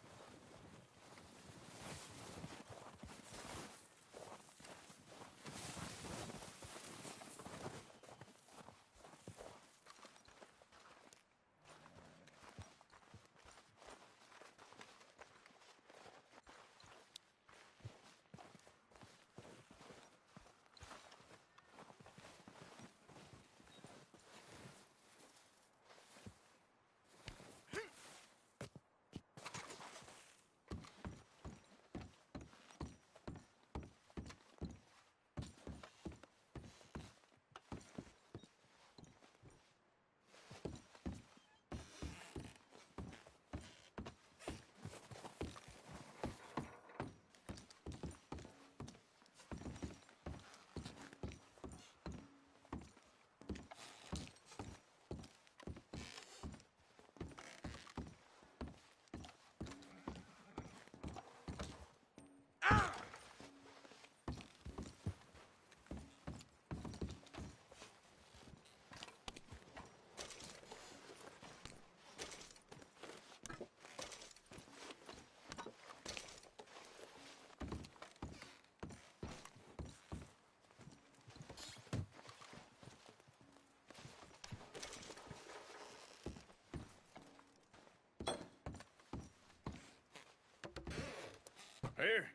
Here.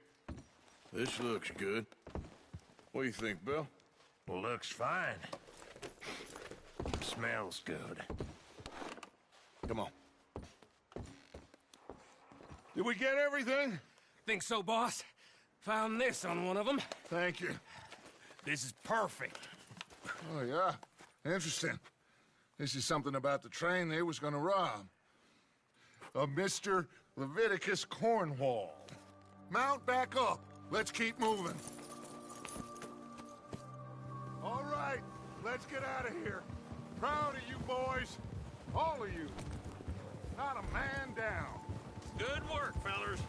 This looks good. What do you think, Bill? Looks fine. Smells good. Come on. Did we get everything? Think so, boss. Found this on one of them. Thank you. This is perfect. Oh, yeah? Interesting. This is something about the train they was gonna rob. Of Mr. Leviticus Cornwall. Mount back up. Let's keep moving. All right, let's get out of here. Proud of you boys. All of you. Not a man down. Good work, fellers.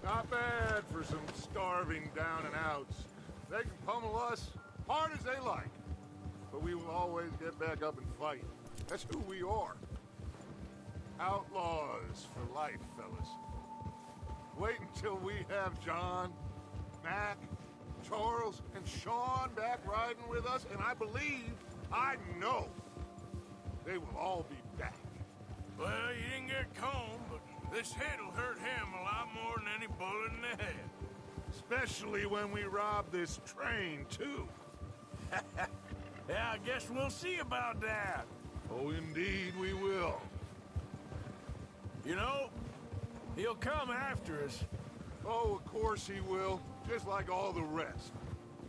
Not bad for some starving down and outs. They can pummel us hard as they like. But we will always get back up and fight. That's who we are. Outlaws for life, fellas. Wait until we have John, Mac, Charles, and Sean back riding with us, and I know, they will all be back. Well, you didn't get Combe, but this hit'll hurt him a lot more than any bullet in the head. Especially when we rob this train, too. Yeah, I guess we'll see about that. Oh, indeed we will. You know, he'll come after us. Oh, of course he will, just like all the rest.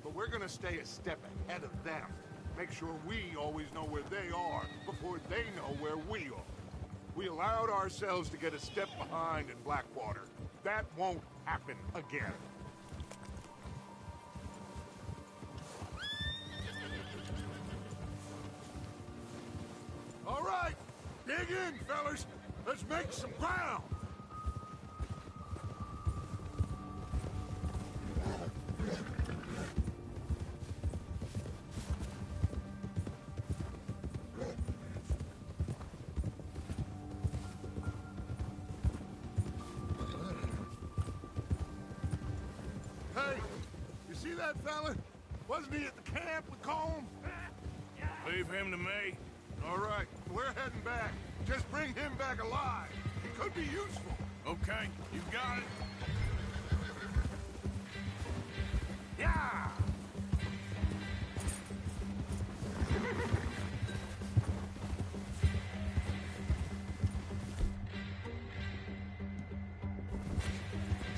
But we're gonna stay a step ahead of them. Make sure we always know where they are before they know where we are. We allowed ourselves to get a step behind in Blackwater. that won't happen again. All right, dig in, fellas. Let's make some ground. Hey, you see that fella? Wasn't he at the camp with Colm? Leave him to me. All right, we're heading back. Just bring him back alive. He could be useful. Okay, you got it. Yeah!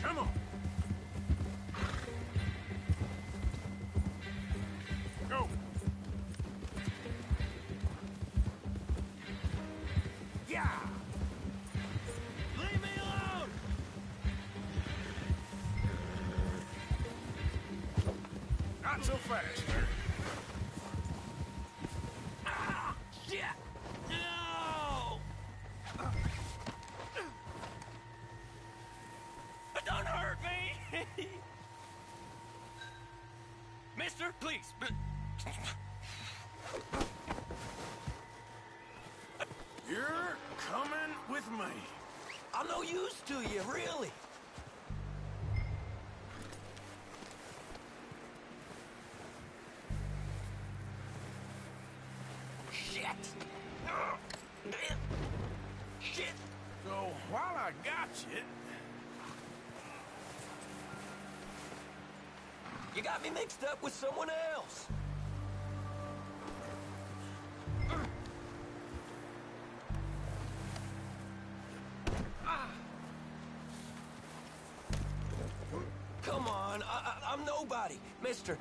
Come on. Go. Yeah. Leave me alone! Not so fast. Ah, shit! No! Don't hurt me! Mister, please. You're coming with me. I'm no use to you, really. Shit! Shit! So, while I got you... You got me mixed up with someone else. Come on, I'm nobody, mister.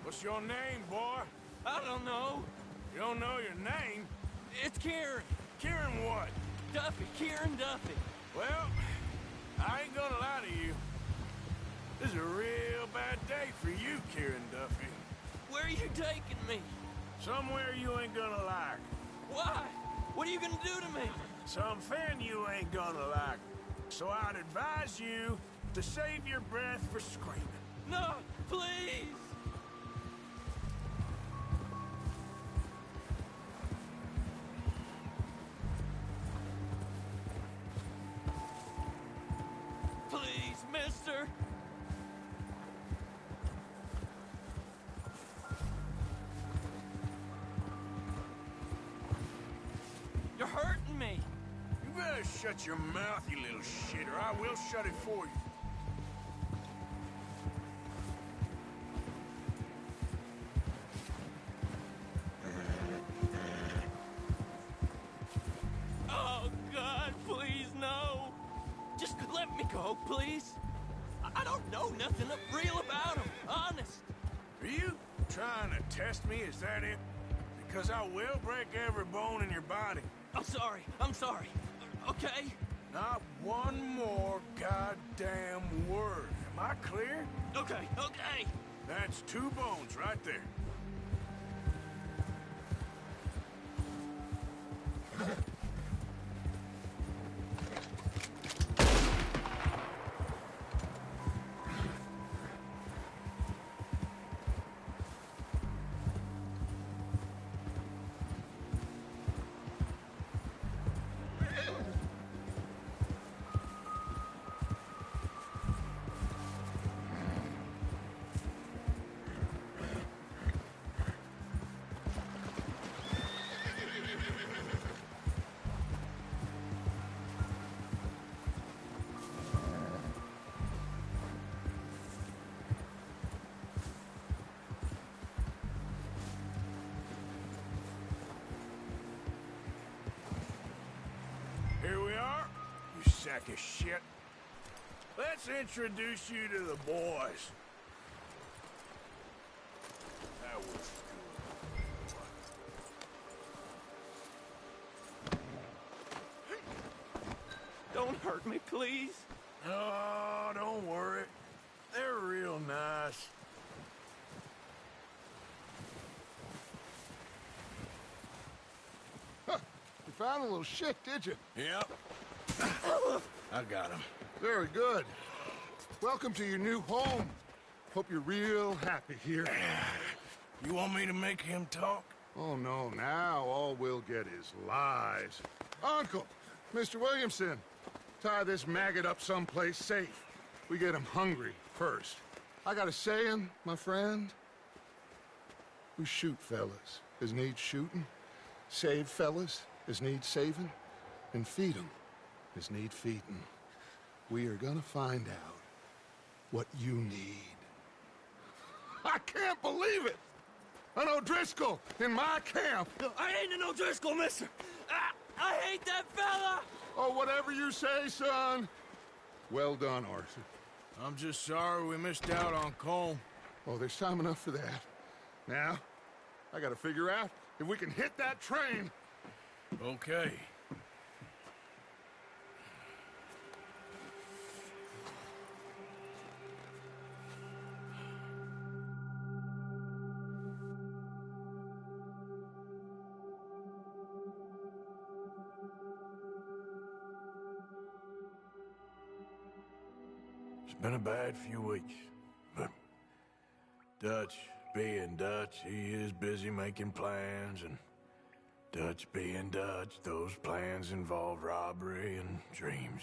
What's your name, boy? I don't know. You don't know your name? It's Kieran. Kieran what? Duffy, Kieran Duffy. Well, I ain't gonna lie to you. This is a real bad day for you, Kieran Duffy. Where are you taking me? Somewhere you ain't gonna like. Why? What are you gonna do to me? Something you ain't gonna like. So I'd advise you to save your breath for screaming. No, please! Please, mister! You're hurting me! You better shut your mouth, you little shit, or I will shut it for you. Oh, God, please, no! Just let me go, please! I don't know nothing real about him, honest! Are you trying to test me, is that it? Because I will break every bone in your body. I'm sorry, okay? Not one more goddamn word. Am I clear? Okay. That's 2 bones right there. Here we are, you sack of shit. Let's introduce you to the boys. That was good. Don't hurt me, please. Oh, don't worry. They're real nice. Huh. You found a little shit, did you? Yep. I got him. Very good. Welcome to your new home. Hope you're real happy here. You want me to make him talk? Oh, no. Now all we'll get is lies. Uncle, Mr. Williamson, tie this maggot up someplace safe. We get him hungry first. I got a saying, my friend. We shoot fellas as need shooting, save fellas as need saving, and feed 'em as need feeding. We are gonna find out what you need. I can't believe it! An O'Driscoll in my camp! I ain't an O'Driscoll, mister! I hate that fella! Oh, whatever you say, son. Well done, Arthur. I'm just sorry we missed out on Colm. Oh, there's time enough for that. Now, I gotta figure out if we can hit that train. Okay. It's been a bad few weeks, but Dutch being Dutch, he is busy making plans, and Dutch being Dutch, those plans involve robbery and dreams.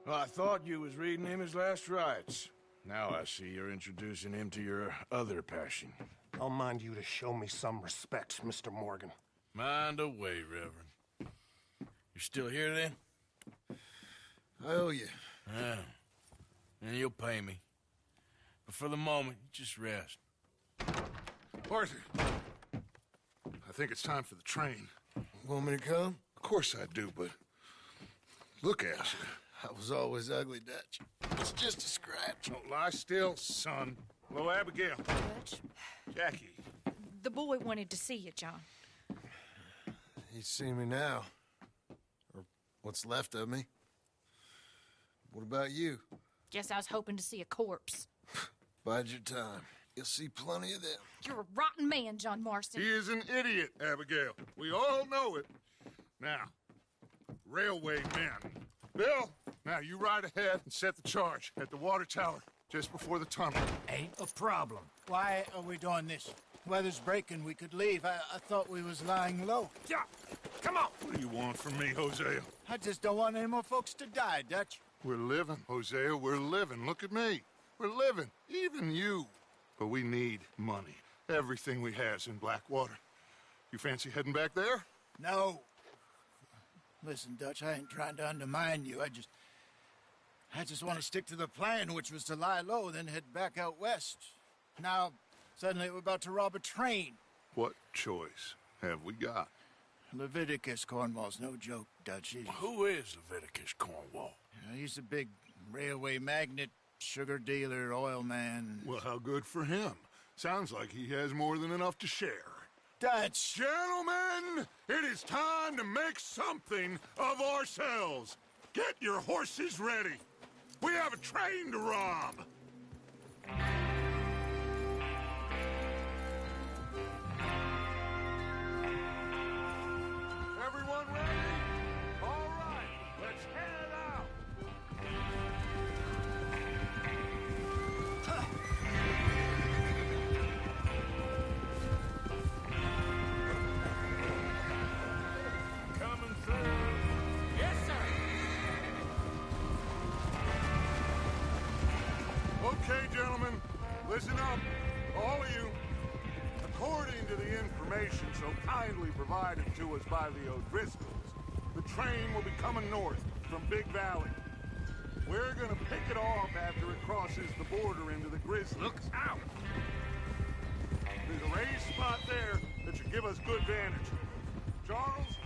Well, I thought you was reading him his last rites. Now I see you're introducing him to your other passion. I'll mind you to show me some respect, Mr. Morgan. Mind away, Reverend. You still here, then? I owe you. Yeah. And you'll pay me. But for the moment, just rest. Arthur, I think it's time for the train. Want me to come? Of course I do, but look at you. I was always ugly, Dutch. It's just a scratch. Don't lie still, son. Hello, Abigail. Dutch, Jackie. the boy wanted to see you, John. He's seen me now. Or what's left of me. What about you? Guess I was hoping to see a corpse. Bide your time. You'll see plenty of them. You're a rotten man, John Marston. He is an idiot, Abigail. We all know it. Now, railway men. Bill, now you ride ahead and set the charge at the water tower just before the tunnel. Ain't a problem. Why are we doing this? Weather's breaking. We could leave. I thought we was lying low. Yeah, come on. What do you want from me, Hosea? I just don't want any more folks to die, Dutch. We're living, Hosea. We're living. Look at me. We're living. Even you. But we need money. Everything we has in Blackwater. You fancy heading back there? No. Listen, Dutch, I ain't trying to undermine you. I just want to stick to the plan, which was to lie low, then head back out west. Now, suddenly we're about to rob a train. What choice have we got? Leviticus Cornwall's no joke, Dutch. Who is Leviticus Cornwall? He's a big railway magnate, sugar dealer, oil man. Well, how good for him. Sounds like he has more than enough to share. Dutch! Gentlemen, it is time to make something of ourselves. Get your horses ready. We have a train to rob. Everyone ready? All right, let's head out. Coming through. Yes, sir. Okay, gentlemen, listen up, all of you. According to the information so kindly provided to us by the O'Driscolls, the train will be coming north from Big Valley. We're gonna pick it off after it crosses the border into the Grizzlies. Look out! There's a raised spot there that should give us good vantage. Charles,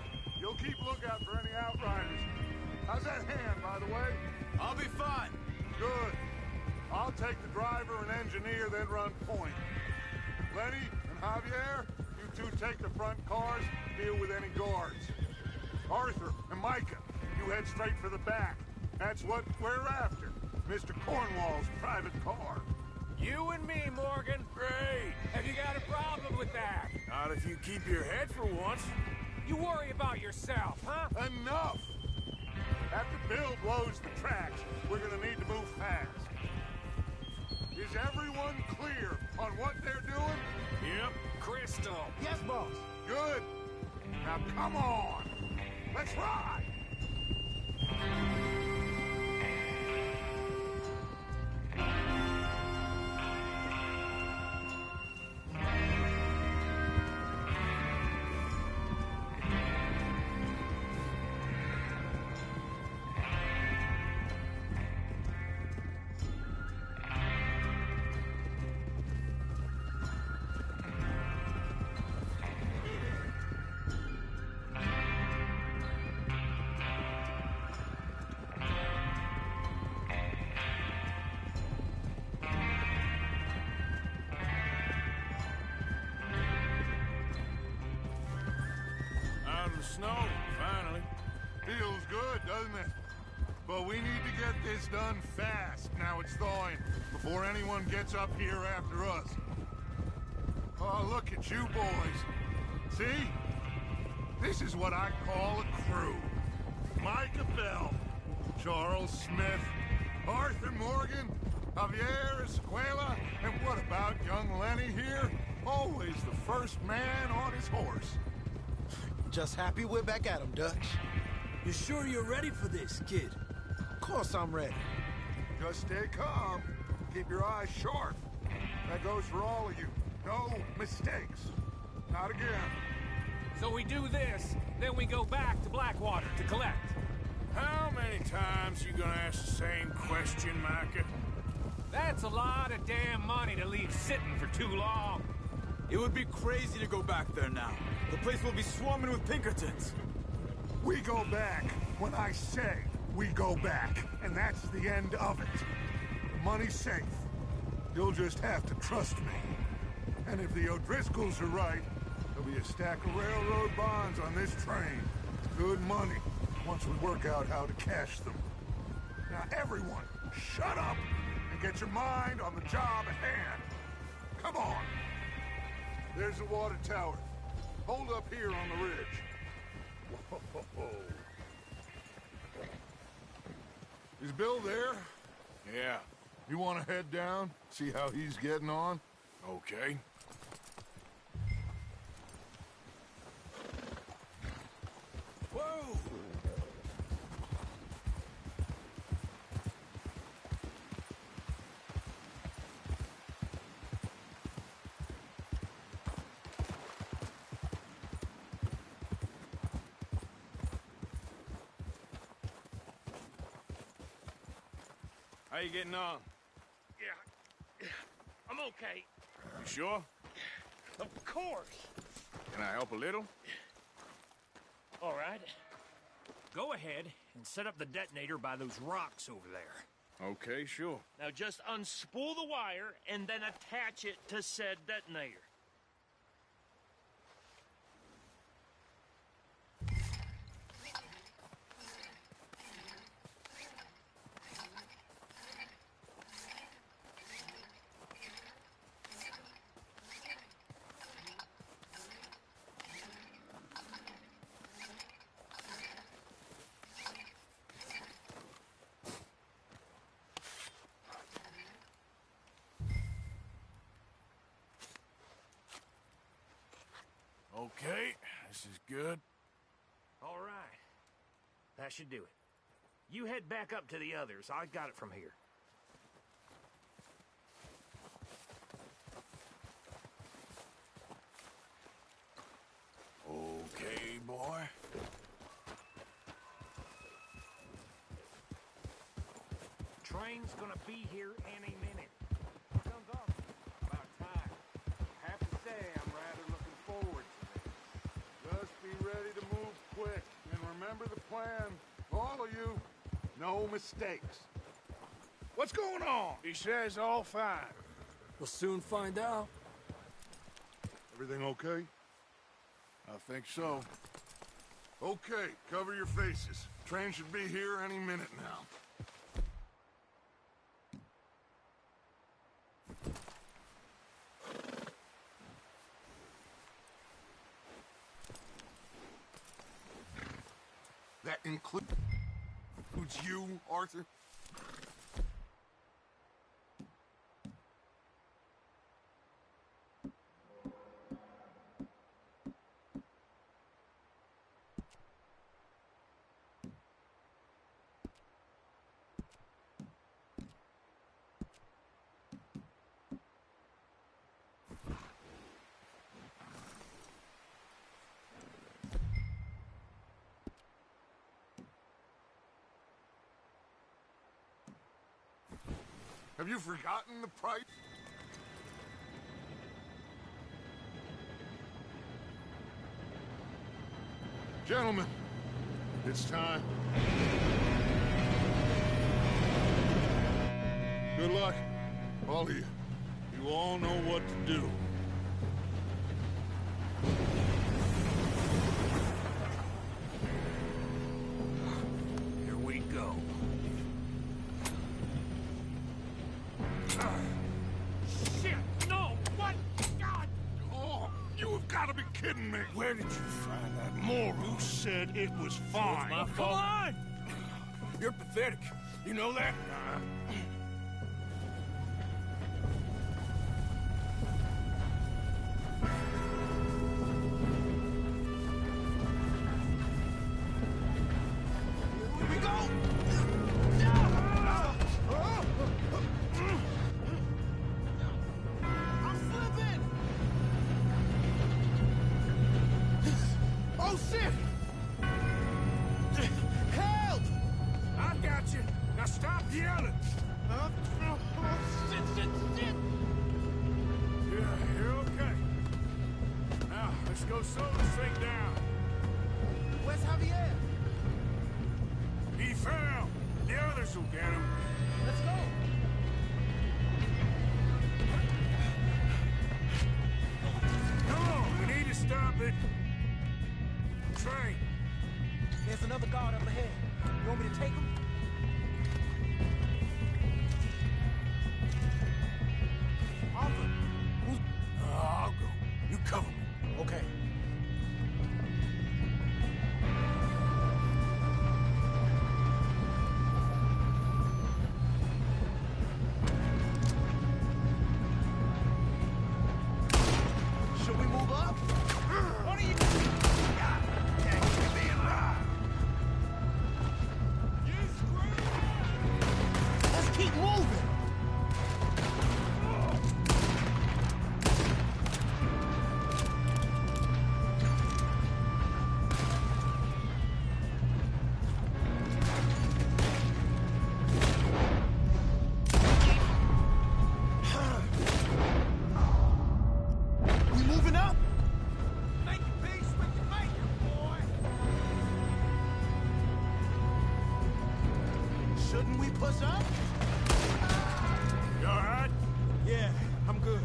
you'll keep lookout for any outriders. How's that hand, by the way? I'll be fine. Good. I'll take the driver and engineer, then run point. Lenny and Javier, you two take the front cars, deal with any guards. Arthur and Micah, you head straight for the back. That's what we're after. Mr. Cornwall's private car. You and me, Morgan. Great. Have you got a problem with that? Not if you keep your head for once. You worry about yourself, huh? Enough! After Bill blows the tracks, we're gonna need to move fast. Is everyone clear on what they're doing? Yep. Crystal. Yes, boss. Good. Now come on. Let's ride. Out of the snow, finally. Feels good, doesn't it? But we need to get this done fast. Now it's thawing, before anyone gets up here after us. Oh, look at you boys. See? This is what I call a crew. Micah Bell, Charles Smith, Arthur Morgan, Javier Escuela, and what about young Lenny here? Always the first man on his horse. Just happy we're back at 'em, Dutch. You sure you're ready for this, kid? Of course I'm ready. Just stay calm. Keep your eyes sharp. That goes for all of you. No mistakes. Not again. So we do this, then we go back to Blackwater to collect. How many times you gonna ask the same question, Micah? That's a lot of damn money to leave sitting for too long. It would be crazy to go back there now. The place will be swarming with Pinkertons. We go back when I say we go back, and that's the end of it. The money's safe. You'll just have to trust me. And if the O'Driscolls are right, there'll be a stack of railroad bonds on this train. Good money, once we work out how to cash them. Now everyone, shut up and get your mind on the job at hand. Come on. There's the water tower. Hold up here on the ridge. Whoa. Is Bill there? Yeah. You want to head down, see how he's getting on? Okay. Whoa! How you getting on? Yeah, I'm okay. You sure? Of course. Can I help a little? All right. Go ahead and set up the detonator by those rocks over there. Okay, sure. Now just unspool the wire and then attach it to said detonator. Okay, this is good. All right. That should do it. You head back up to the others. I got it from here. Okay, boy. Train's gonna be here any minute. Comes off. About time. I have to say, I'm rather looking forward to this. Just be ready to move quick. And remember the plan. All of you. No mistakes. What's going on? He says all fine. We'll soon find out. Everything okay? I think so. Okay, cover your faces. Train should be here any minute now. That includes you, Arthur? Have you forgotten the price? Gentlemen, it's time. Good luck, all of you. You all know what to do. Here we go. Shit! No! What? God! Oh, you have got to be kidding me! Where did you find that moron? Who said it was fine? My fault. Come on! You're pathetic. You know that? Here we go! I'm slipping! Oh, shit! Help! I got you. Now stop yelling. Shit! Yeah, you're okay. Now, let's go slow this thing down. Where's Javier? He fell. The others will get him. Let's go! Come on, we need to stop it. Train. There's another guard up ahead. You want me to take him? Arthur, who's... I'll go. You cover me. Okay. Should we move up? What are you... God, can't keep me alive. You screwed! Let's keep moving. We moving up? Make your peace with your maker, boy. Shouldn't we push up? You all right? Yeah, I'm good.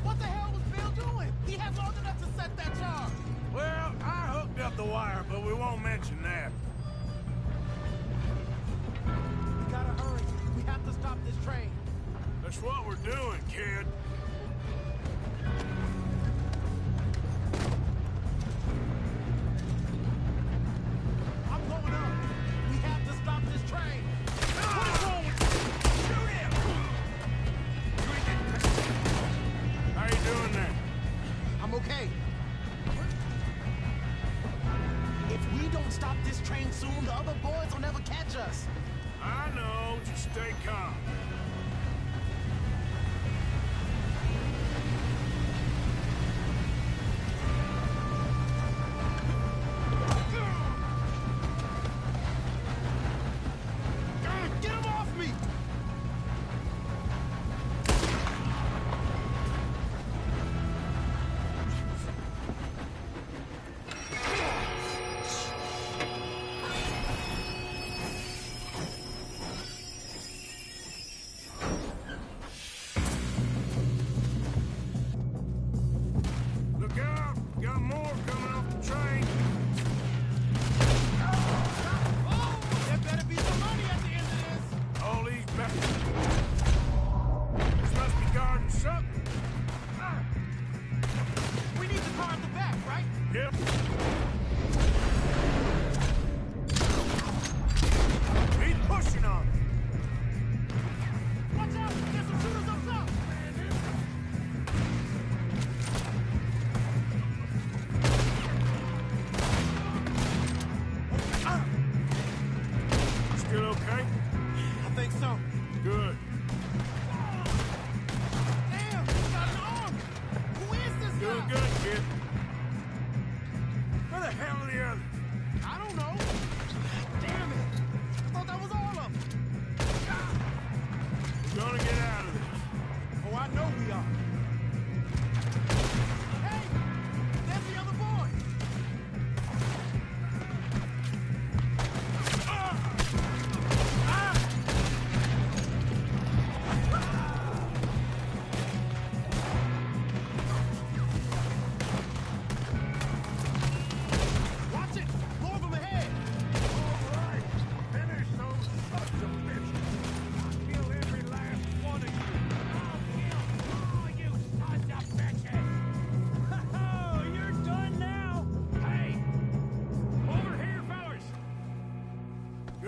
What the hell was Bill doing? He had long enough to set that charge. Well, I hooked up the wire, but we won't mention that. We gotta hurry. We have to stop this train. That's what we're doing, kid. I'm going up. We have to stop this train. What is wrong with you? Shoot him! How you doing there? I'm okay. If we don't stop this train soon, the other boys will never catch us. I know. Just stay calm. Get him off me!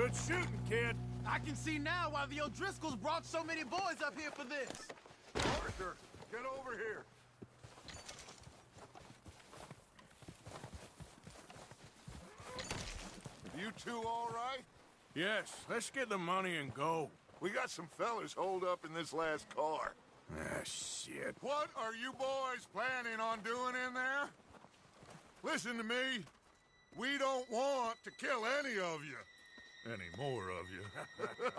Good shooting, kid. I can see now why the O'Driscolls brought so many boys up here for this. Arthur, get over here. You two all right? Yes, let's get the money and go. We got some fellas holed up in this last car. Ah, shit. What are you boys planning on doing in there? Listen to me. We don't want to kill any of you. Any more of you.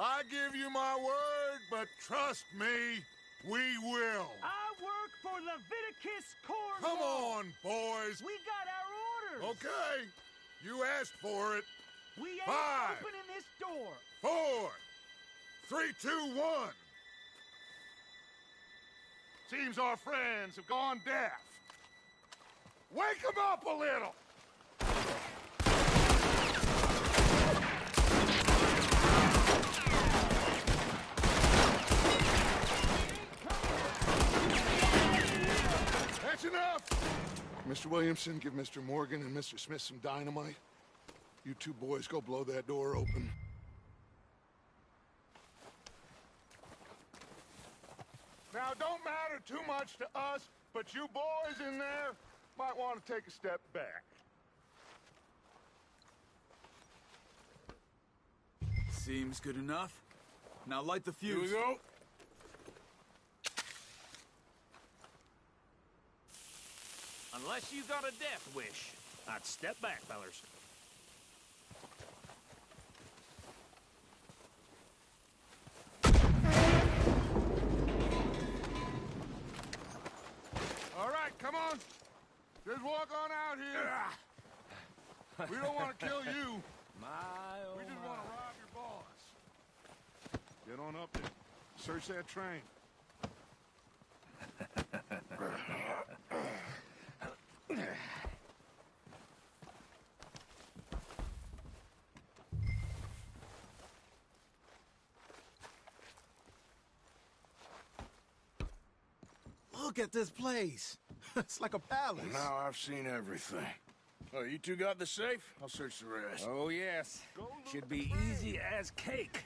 I give you my word, but trust me, we will. I work for Leviticus Cornwall. Come on, boys. We got our orders. Okay. You asked for it. We ain't 5, opening this door. 4, 3, 2, 1. Seems our friends have gone deaf. Wake them up a little. That's enough! Mr. Williamson, give Mr. Morgan and Mr. Smith some dynamite. You two boys go blow that door open. Now, don't matter too much to us, but you boys in there might want to take a step back. Seems good enough. Now light the fuse. Here we go. Unless you got a death wish, I'd step back, fellers. All right, come on. Just walk on out here. We don't want to kill you. We just want to rob your boss. Get on up there. Search that train. Look at this place. It's like a palace. Now I've seen everything. Oh, you two got the safe? I'll search the rest. Oh, yes. Should be easy as cake.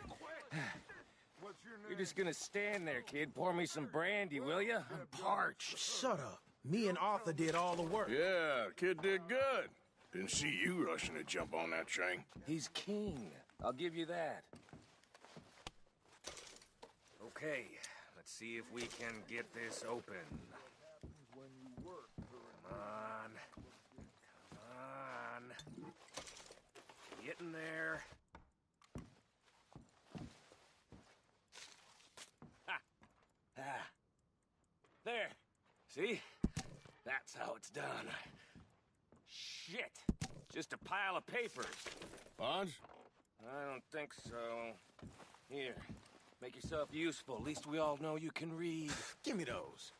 You're just gonna stand there, kid. Pour me some brandy, will you? I'm parched. Shut up. Me and Arthur did all the work. Yeah, kid did good. Didn't see you rushing to jump on that train. He's keen. I'll give you that. Okay, let's see if we can get this open. Come on. Come on. Getting there. Ha! Ah. There. See? That's how it's done. Shit. Just a pile of papers. Bonds? I don't think so. Here. Make yourself useful. At least we all know you can read. Give me those.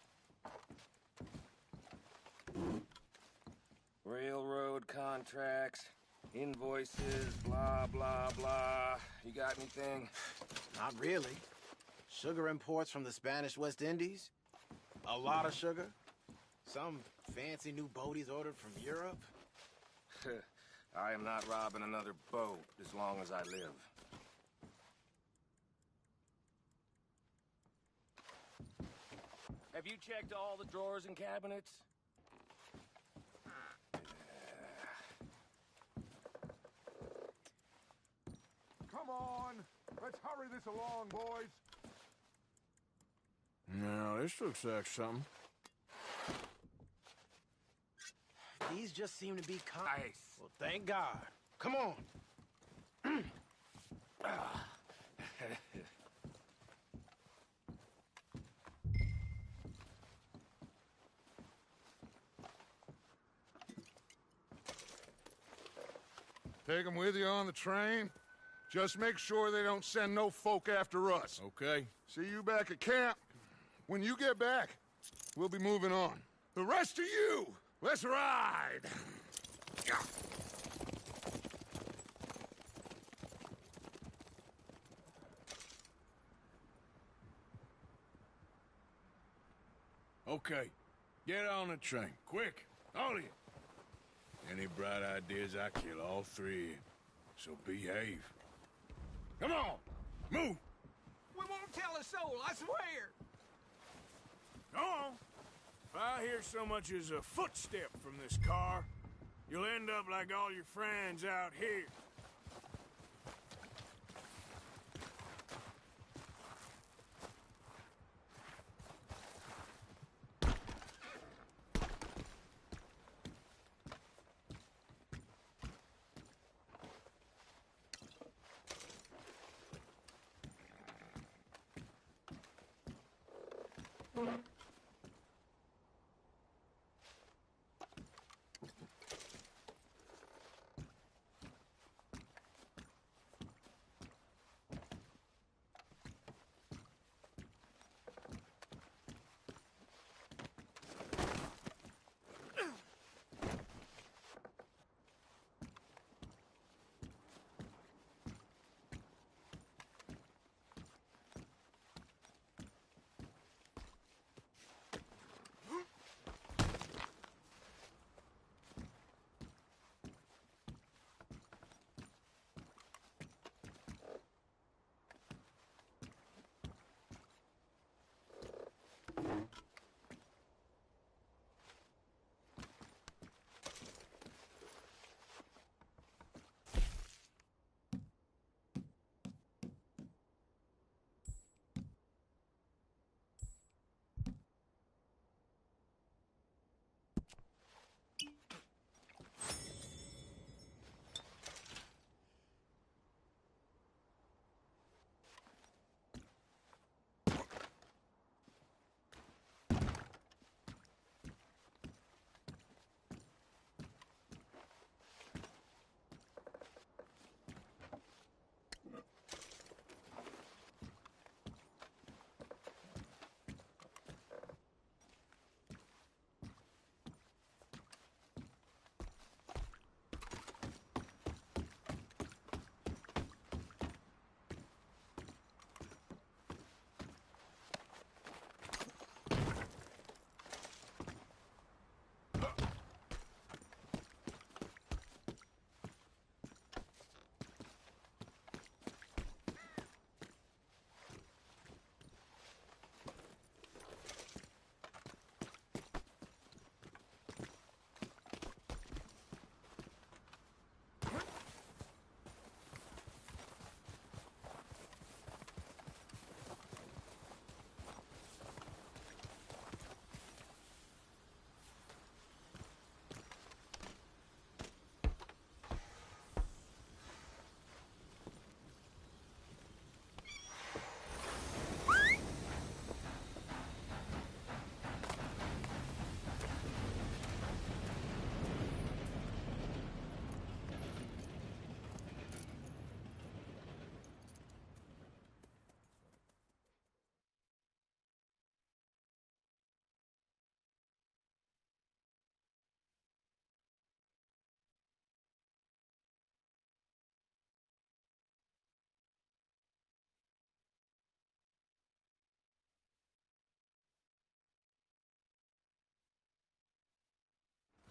Railroad contracts, invoices, blah, blah, blah. You got anything? Not really. Sugar imports from the Spanish West Indies. A lot of sugar. Some fancy new boat he's ordered from Europe. I am not robbing another boat as long as I live. Have you checked all the drawers and cabinets? Come on. Let's hurry this along, boys. No, this looks like something. These just seem to be Nice. Well, thank God. Come on. Take them with you on the train. Just make sure they don't send no folk after us. Okay. See you back at camp. When you get back, we'll be moving on. The rest of you, let's ride! Okay. Get on the train. Quick. All of you. Any bright ideas, I kill all three of you. So behave. Come on, move. We won't tell a soul, I swear. Go on. If I hear so much as a footstep from this car, you'll end up like all your friends out here.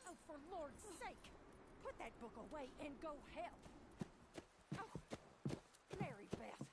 Oh, for Lord's sake, put that book away and go help. Oh, Mary Beth.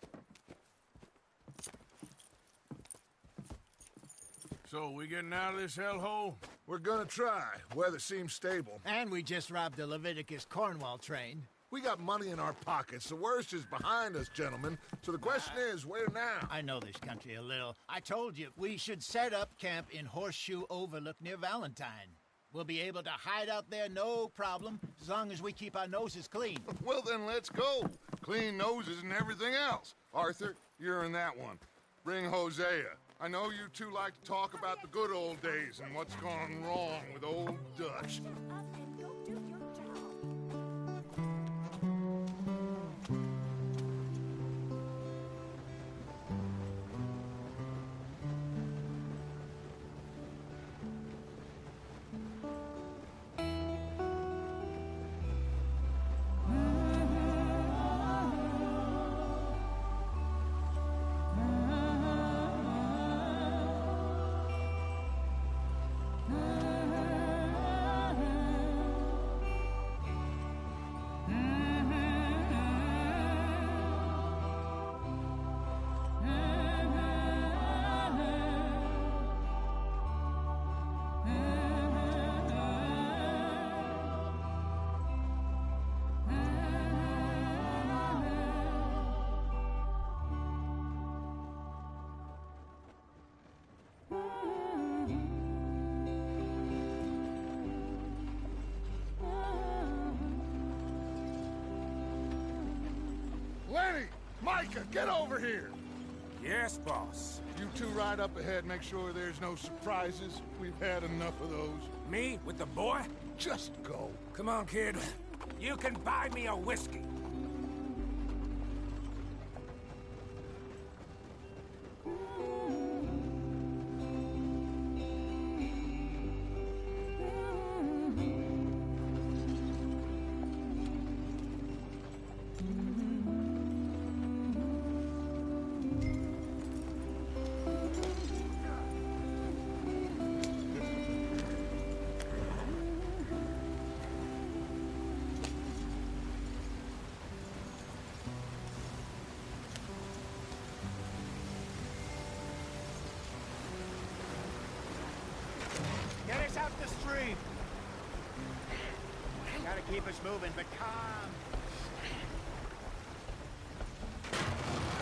So, we getting out of this hellhole? We're gonna try. Weather seems stable. And we just robbed the Leviticus Cornwall train. We got money in our pockets. The worst is behind us, gentlemen. So the question is, where now? I know this country a little. I told you, we should set up camp in Horseshoe Overlook near Valentine. We'll be able to hide out there, no problem, as long as we keep our noses clean. Well, then let's go. Clean noses and everything else. Arthur, you're in that one. Bring Hosea. I know you two like to talk about the good old days and what's gone wrong with old Dutch. Micah, get over here! Yes, boss. You two ride up ahead, make sure there's no surprises. We've had enough of those. Me with the boy? Just go. Come on, kid. You can buy me a whiskey. Get us out the stream. Gotta keep us moving, but calm.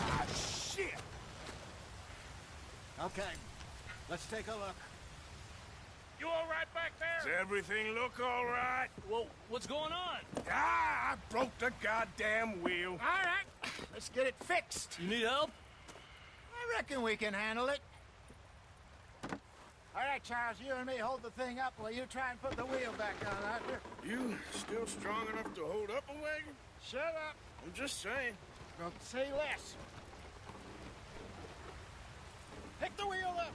Ah, shit! Okay, let's take a look. You all right back there? Does everything look all right? Well, what's going on? Ah, I broke the goddamn wheel. All right, let's get it fixed. You need help? I reckon we can handle it. All right, Charles, you and me hold the thing up while you try and put the wheel back on, Arthur. You still strong enough to hold up a wagon? Shut up. I'm just saying. Don't say less. Pick the wheel up.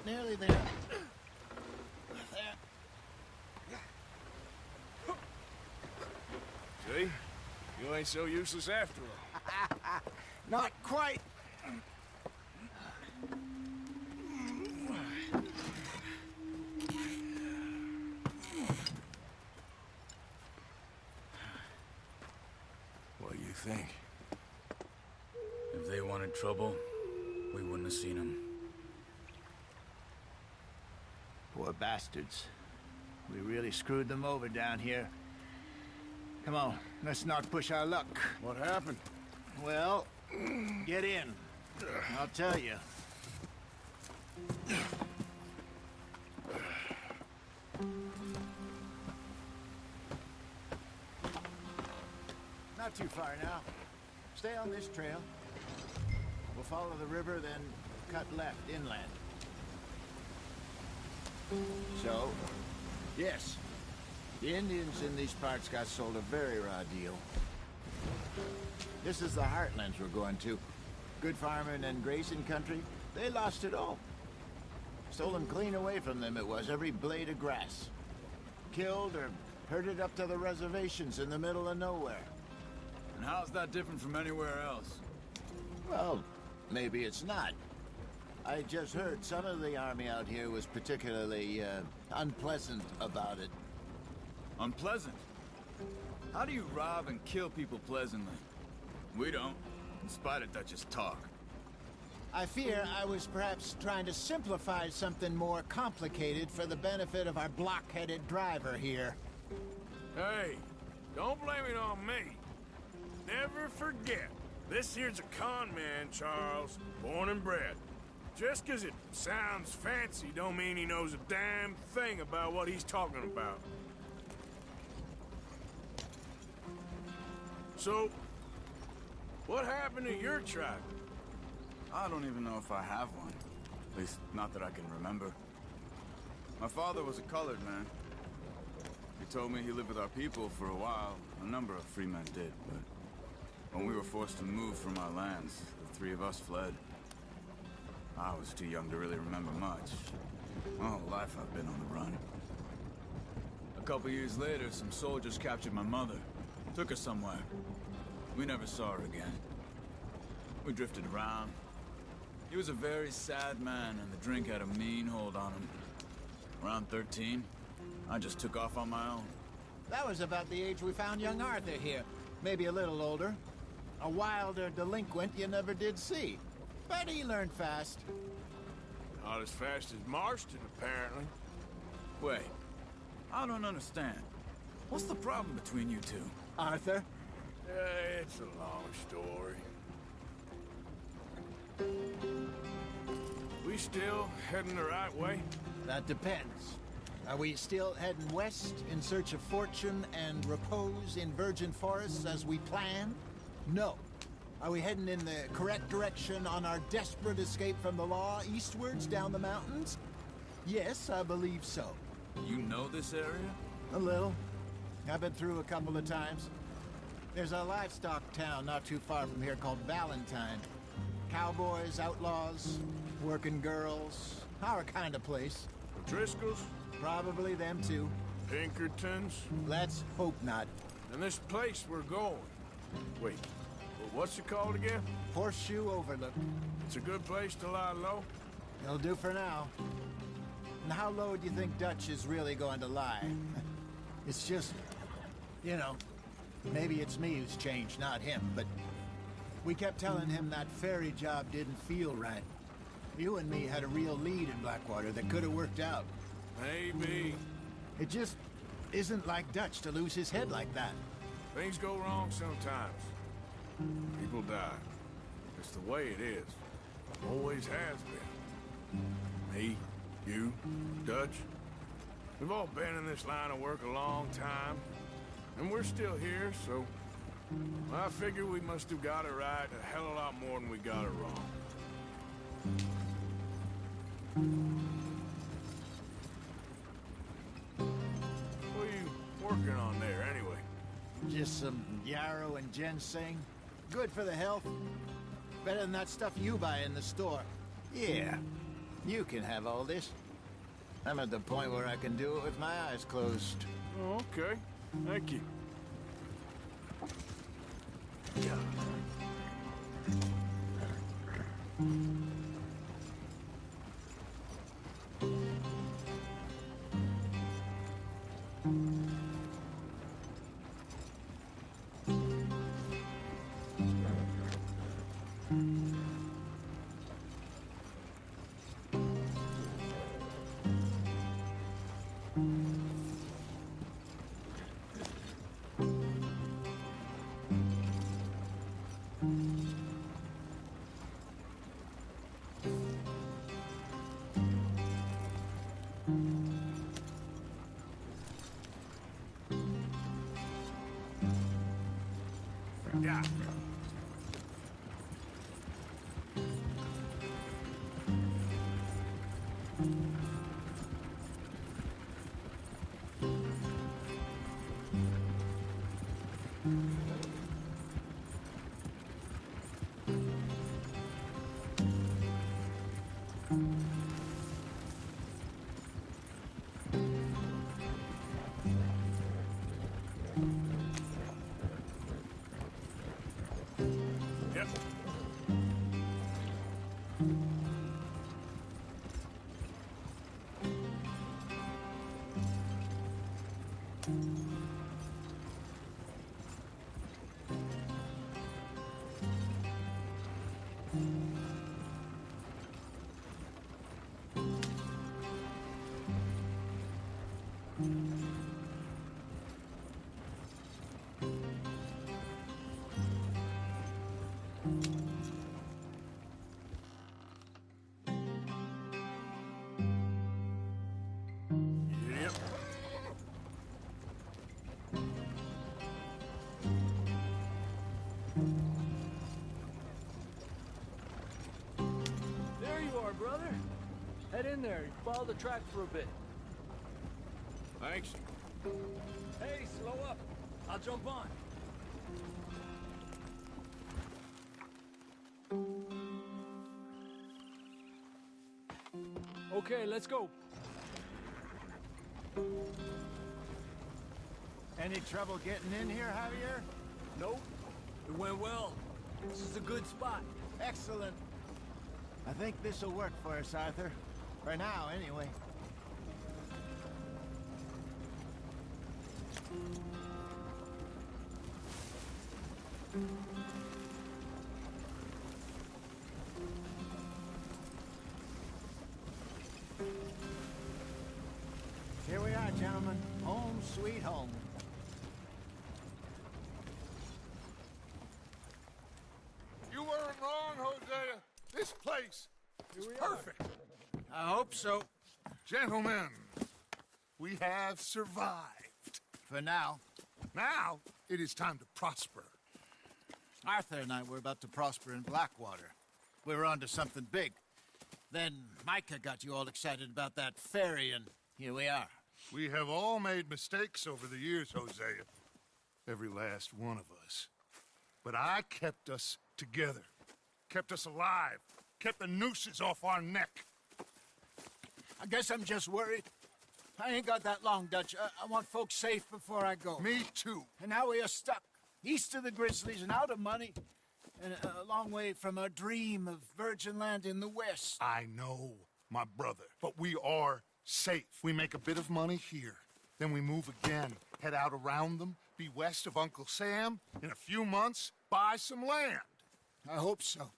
Nearly there. See? You ain't so useless after all. Not quite. What do you think? If they wanted trouble, we wouldn't have seen them. Poor bastards. We really screwed them over down here. Come on, let's not push our luck. What happened? Well, get in. I'll tell you. Not too far now. Stay on this trail. We'll follow the river, then cut left inland. So, yes, the Indians in these parts got sold a very raw deal. This is the heartlands we're going to. Good farming and grazing country, they lost it all. Stolen clean away from them it was, every blade of grass. Killed or herded up to the reservations in the middle of nowhere. And how's that different from anywhere else? Well, maybe it's not. I just heard some of the army out here was particularly, unpleasant about it. Unpleasant? How do you rob and kill people pleasantly? We don't, in spite of Dutch's talk. I fear I was perhaps trying to simplify something more complicated for the benefit of our block-headed driver here. Hey, don't blame it on me. Never forget, this here's a con man, Charles, born and bred. Just 'cause it sounds fancy don't mean he knows a damn thing about what he's talking about. So, what happened to your tribe? I don't even know if I have one. At least, not that I can remember. My father was a colored man. He told me he lived with our people for a while. A number of free men did, but when we were forced to move from our lands, the three of us fled. I was too young to really remember much. My whole life I've been on the run. A couple years later, some soldiers captured my mother. Took her somewhere. We never saw her again. We drifted around. He was a very sad man, and the drink had a mean hold on him. Around 13, I just took off on my own. That was about the age we found young Arthur here. Maybe a little older. A wilder delinquent you never did see. But he learned fast. Not as fast as Marston, apparently. Wait, I don't understand. What's the problem between you two? Arthur? It's a long story. We still heading the right way? That depends. Are we still heading west in search of fortune and repose in virgin forests as we planned? No. Are we heading in the correct direction on our desperate escape from the law eastwards down the mountains? Yes, I believe so. You know this area? A little. I've been through a couple of times. There's a livestock town not too far from here called Valentine. Cowboys, outlaws, working girls, our kind of place. The Driscolls? Probably them too. Pinkertons? Let's hope not. And this place we're going. Wait, what's it called again? Horseshoe Overlook. It's a good place to lie low? It'll do for now. And how low do you think Dutch is really going to lie? It's just, you know, maybe it's me who's changed, not him, but we kept telling him that ferry job didn't feel right. You and me had a real lead in Blackwater that could have worked out. Maybe. It just isn't like Dutch to lose his head like that. Things go wrong sometimes. People die. It's the way it is. Always has been. Me, you, Dutch. We've all been in this line of work a long time. And we're still here, so I figure we must have got it right a hell of a lot more than we got it wrong. What are you working on there, anyway? Just some yarrow and ginseng. Good for the health. Better than that stuff you buy in the store. Yeah, you can have all this. I'm at the point where I can do it with my eyes closed. Oh, okay. Thank you. Yeah. Yep. There you are, brother. Head in there. Follow the track for a bit. Thanks. Hey, slow up. I'll jump on. Okay, let's go. Any trouble getting in here, Javier? Nope. It went well. This is a good spot. Excellent. I think this'll work for us, Arthur. For now, anyway. Here we are, gentlemen. Home sweet home. You weren't wrong, Hosea. This place is perfect. I hope so. Gentlemen, We have survived. For now. Now, it is time to prosper. Arthur and I were about to prosper in Blackwater. We were onto something big. Then Micah got you all excited about that ferry, and here we are. We have all made mistakes over the years, Hosea. Every last one of us. But I kept us together. Kept us alive. Kept the nooses off our neck. I guess I'm just worried. I ain't got that long, Dutch. I want folks safe before I go. Me too. And now we are stuck. East of the Grizzlies and out of money. And a long way from our dream of virgin land in the west. I know, my brother. But we are safe. We make a bit of money here. Then we move again. Head out around them. Be west of Uncle Sam. In a few months, buy some land. I hope so.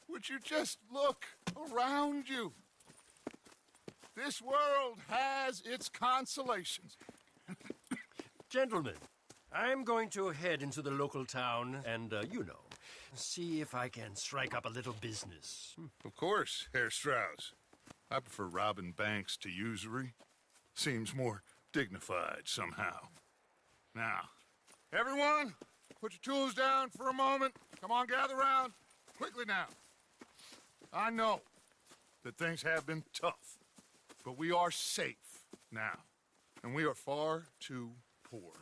Would you just look around you? This world has its consolations. Gentlemen, I'm going to head into the local town and, see if I can strike up a little business. Of course, Herr Strauss. I prefer robbing banks to usury. Seems more dignified somehow. Now, everyone, put your tools down for a moment. Come on, gather round. Quickly now. I know that things have been tough, but we are safe now, and we are far too poor.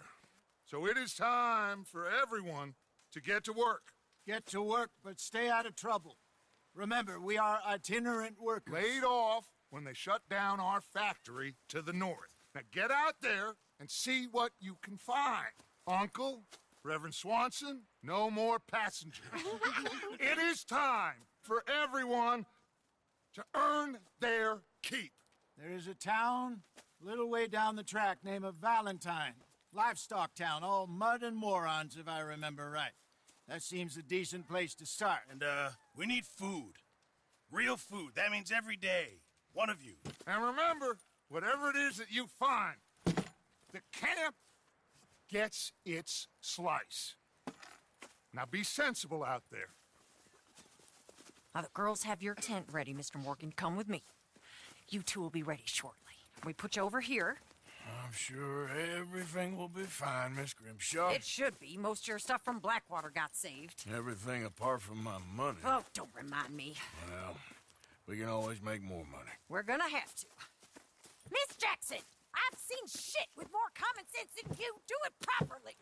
So it is time for everyone to get to work. Get to work, but stay out of trouble. Remember, we are itinerant workers. Laid off when they shut down our factory to the north. Now get out there and see what you can find. Uncle, Reverend Swanson, no more passengers. It is time for everyone to earn their keep. There is a town a little way down the track named Valentine. Livestock town, all mud and morons, if I remember right. That seems a decent place to start. And, we need food. Real food. That means every day. One of you. And remember, whatever it is that you find, the camp gets its slice. Now be sensible out there. Now, the girls have your tent ready, Mr. Morgan. Come with me. You two will be ready shortly. We put you over here. I'm sure everything will be fine, Miss Grimshaw. It should be. Most of your stuff from Blackwater got saved. Everything apart from my money. Oh, don't remind me. Well, we can always make more money. We're gonna have to. Miss Jackson, I've seen shit with more common sense than you. Do it properly.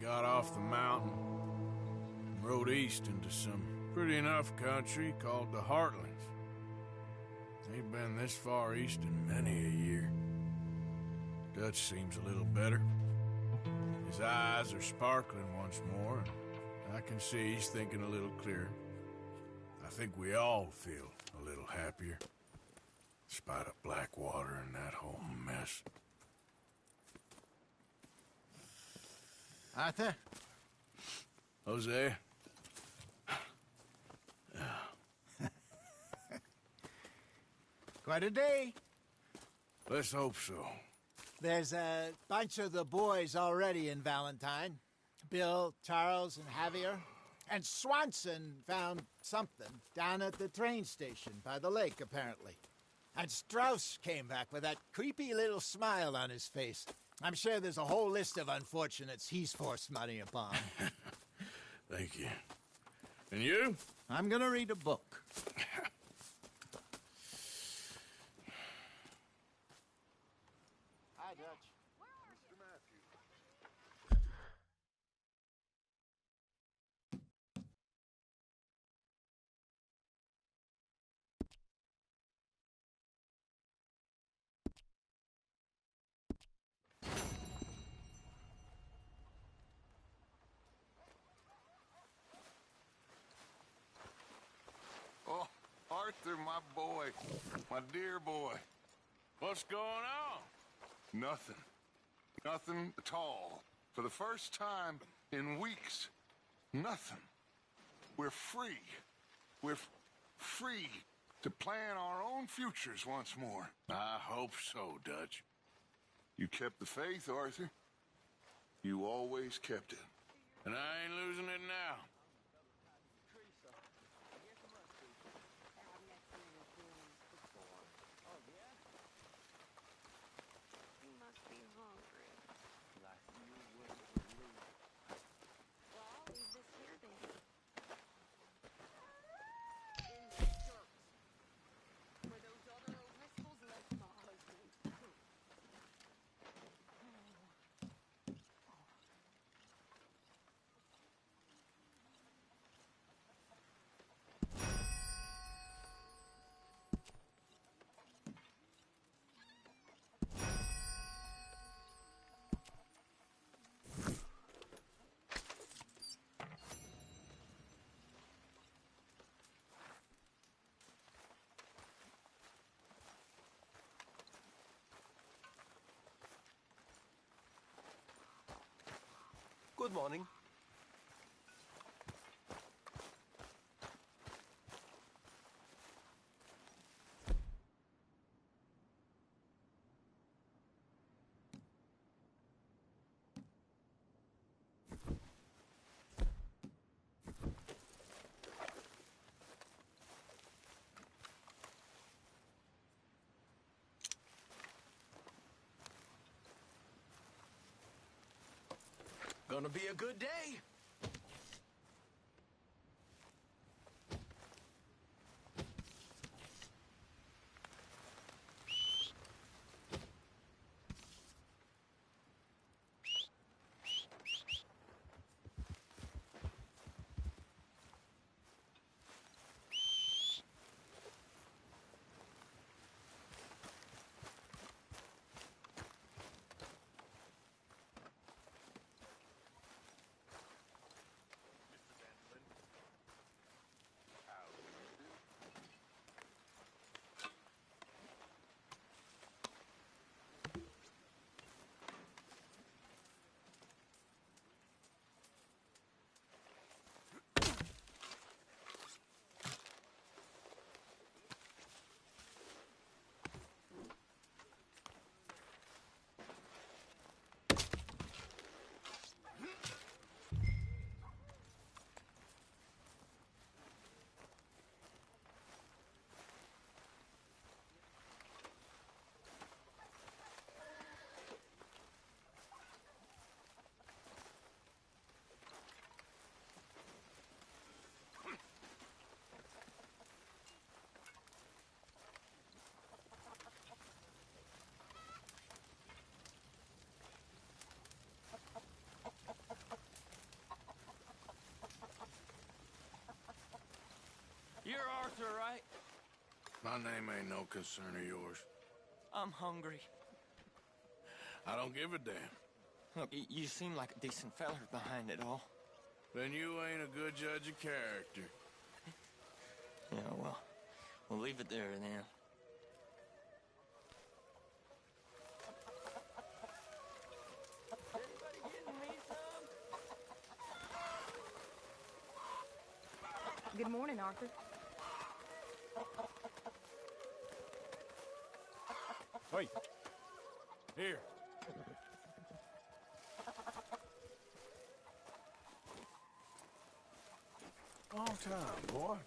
Got off the mountain, rode east into some pretty enough country called the Heartlands. Ain't been this far east in many a year. Dutch seems a little better. His eyes are sparkling once more, and I can see he's thinking a little clearer. I think we all feel a little happier, in spite of Blackwater and that whole mess. Arthur? Jose? Quite a day. Let's hope so. There's a bunch of the boys already in Valentine. Bill, Charles, and Javier. And Swanson found something down at the train station by the lake, apparently. And Strauss came back with that creepy little smile on his face. I'm sure there's a whole list of unfortunates he's forced money upon. Thank you. And you? I'm gonna read a book. Hi, Dutch. boy. My dear boy. What's going on? Nothing. Nothing at all. For the first time in weeks. Nothing. We're free. We're free to plan our own futures once more. I hope so, Dutch. You kept the faith, Arthur. You always kept it. And I ain't losing it now. Good morning. Gonna be a good day. You're Arthur, right? My name ain't no concern of yours. I'm hungry. I don't give a damn. Look, you seem like a decent feller behind it all. Then you ain't a good judge of character. Yeah, well, we'll leave it there then. Good morning, Arthur. Wait. Here. Long time, boy.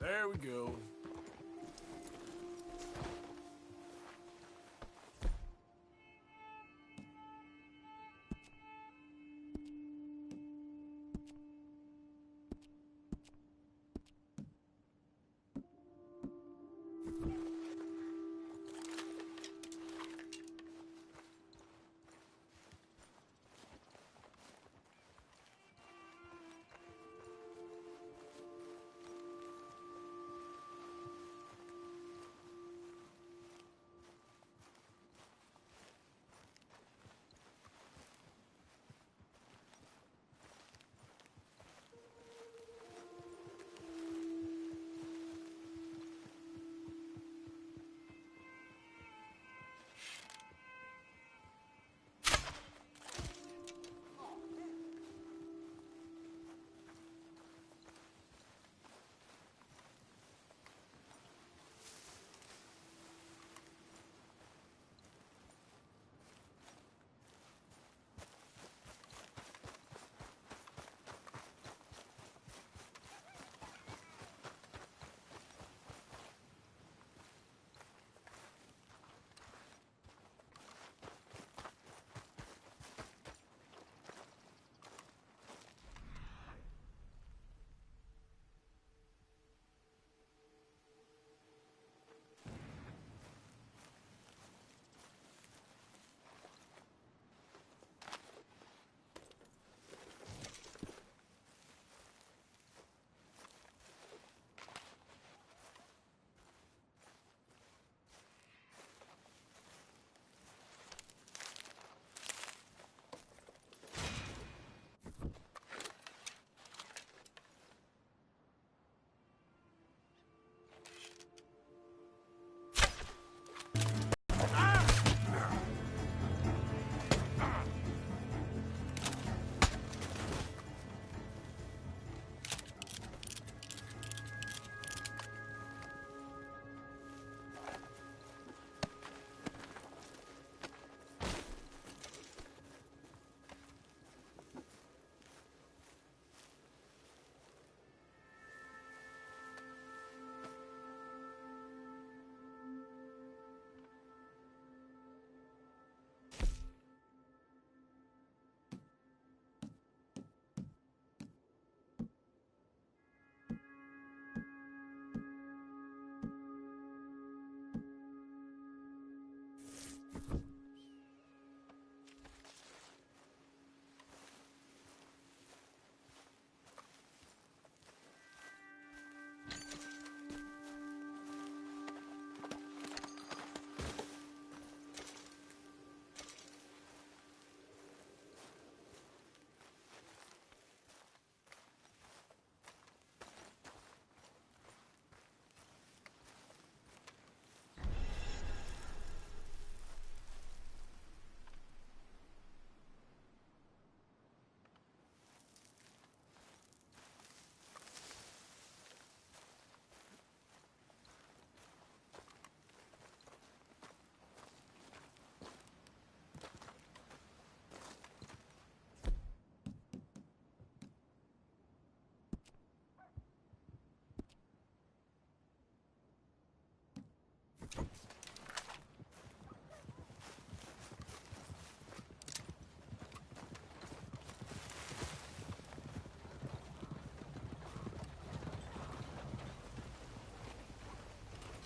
There we go.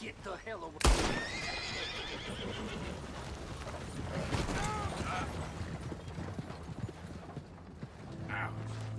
Get the hell away. Ouch.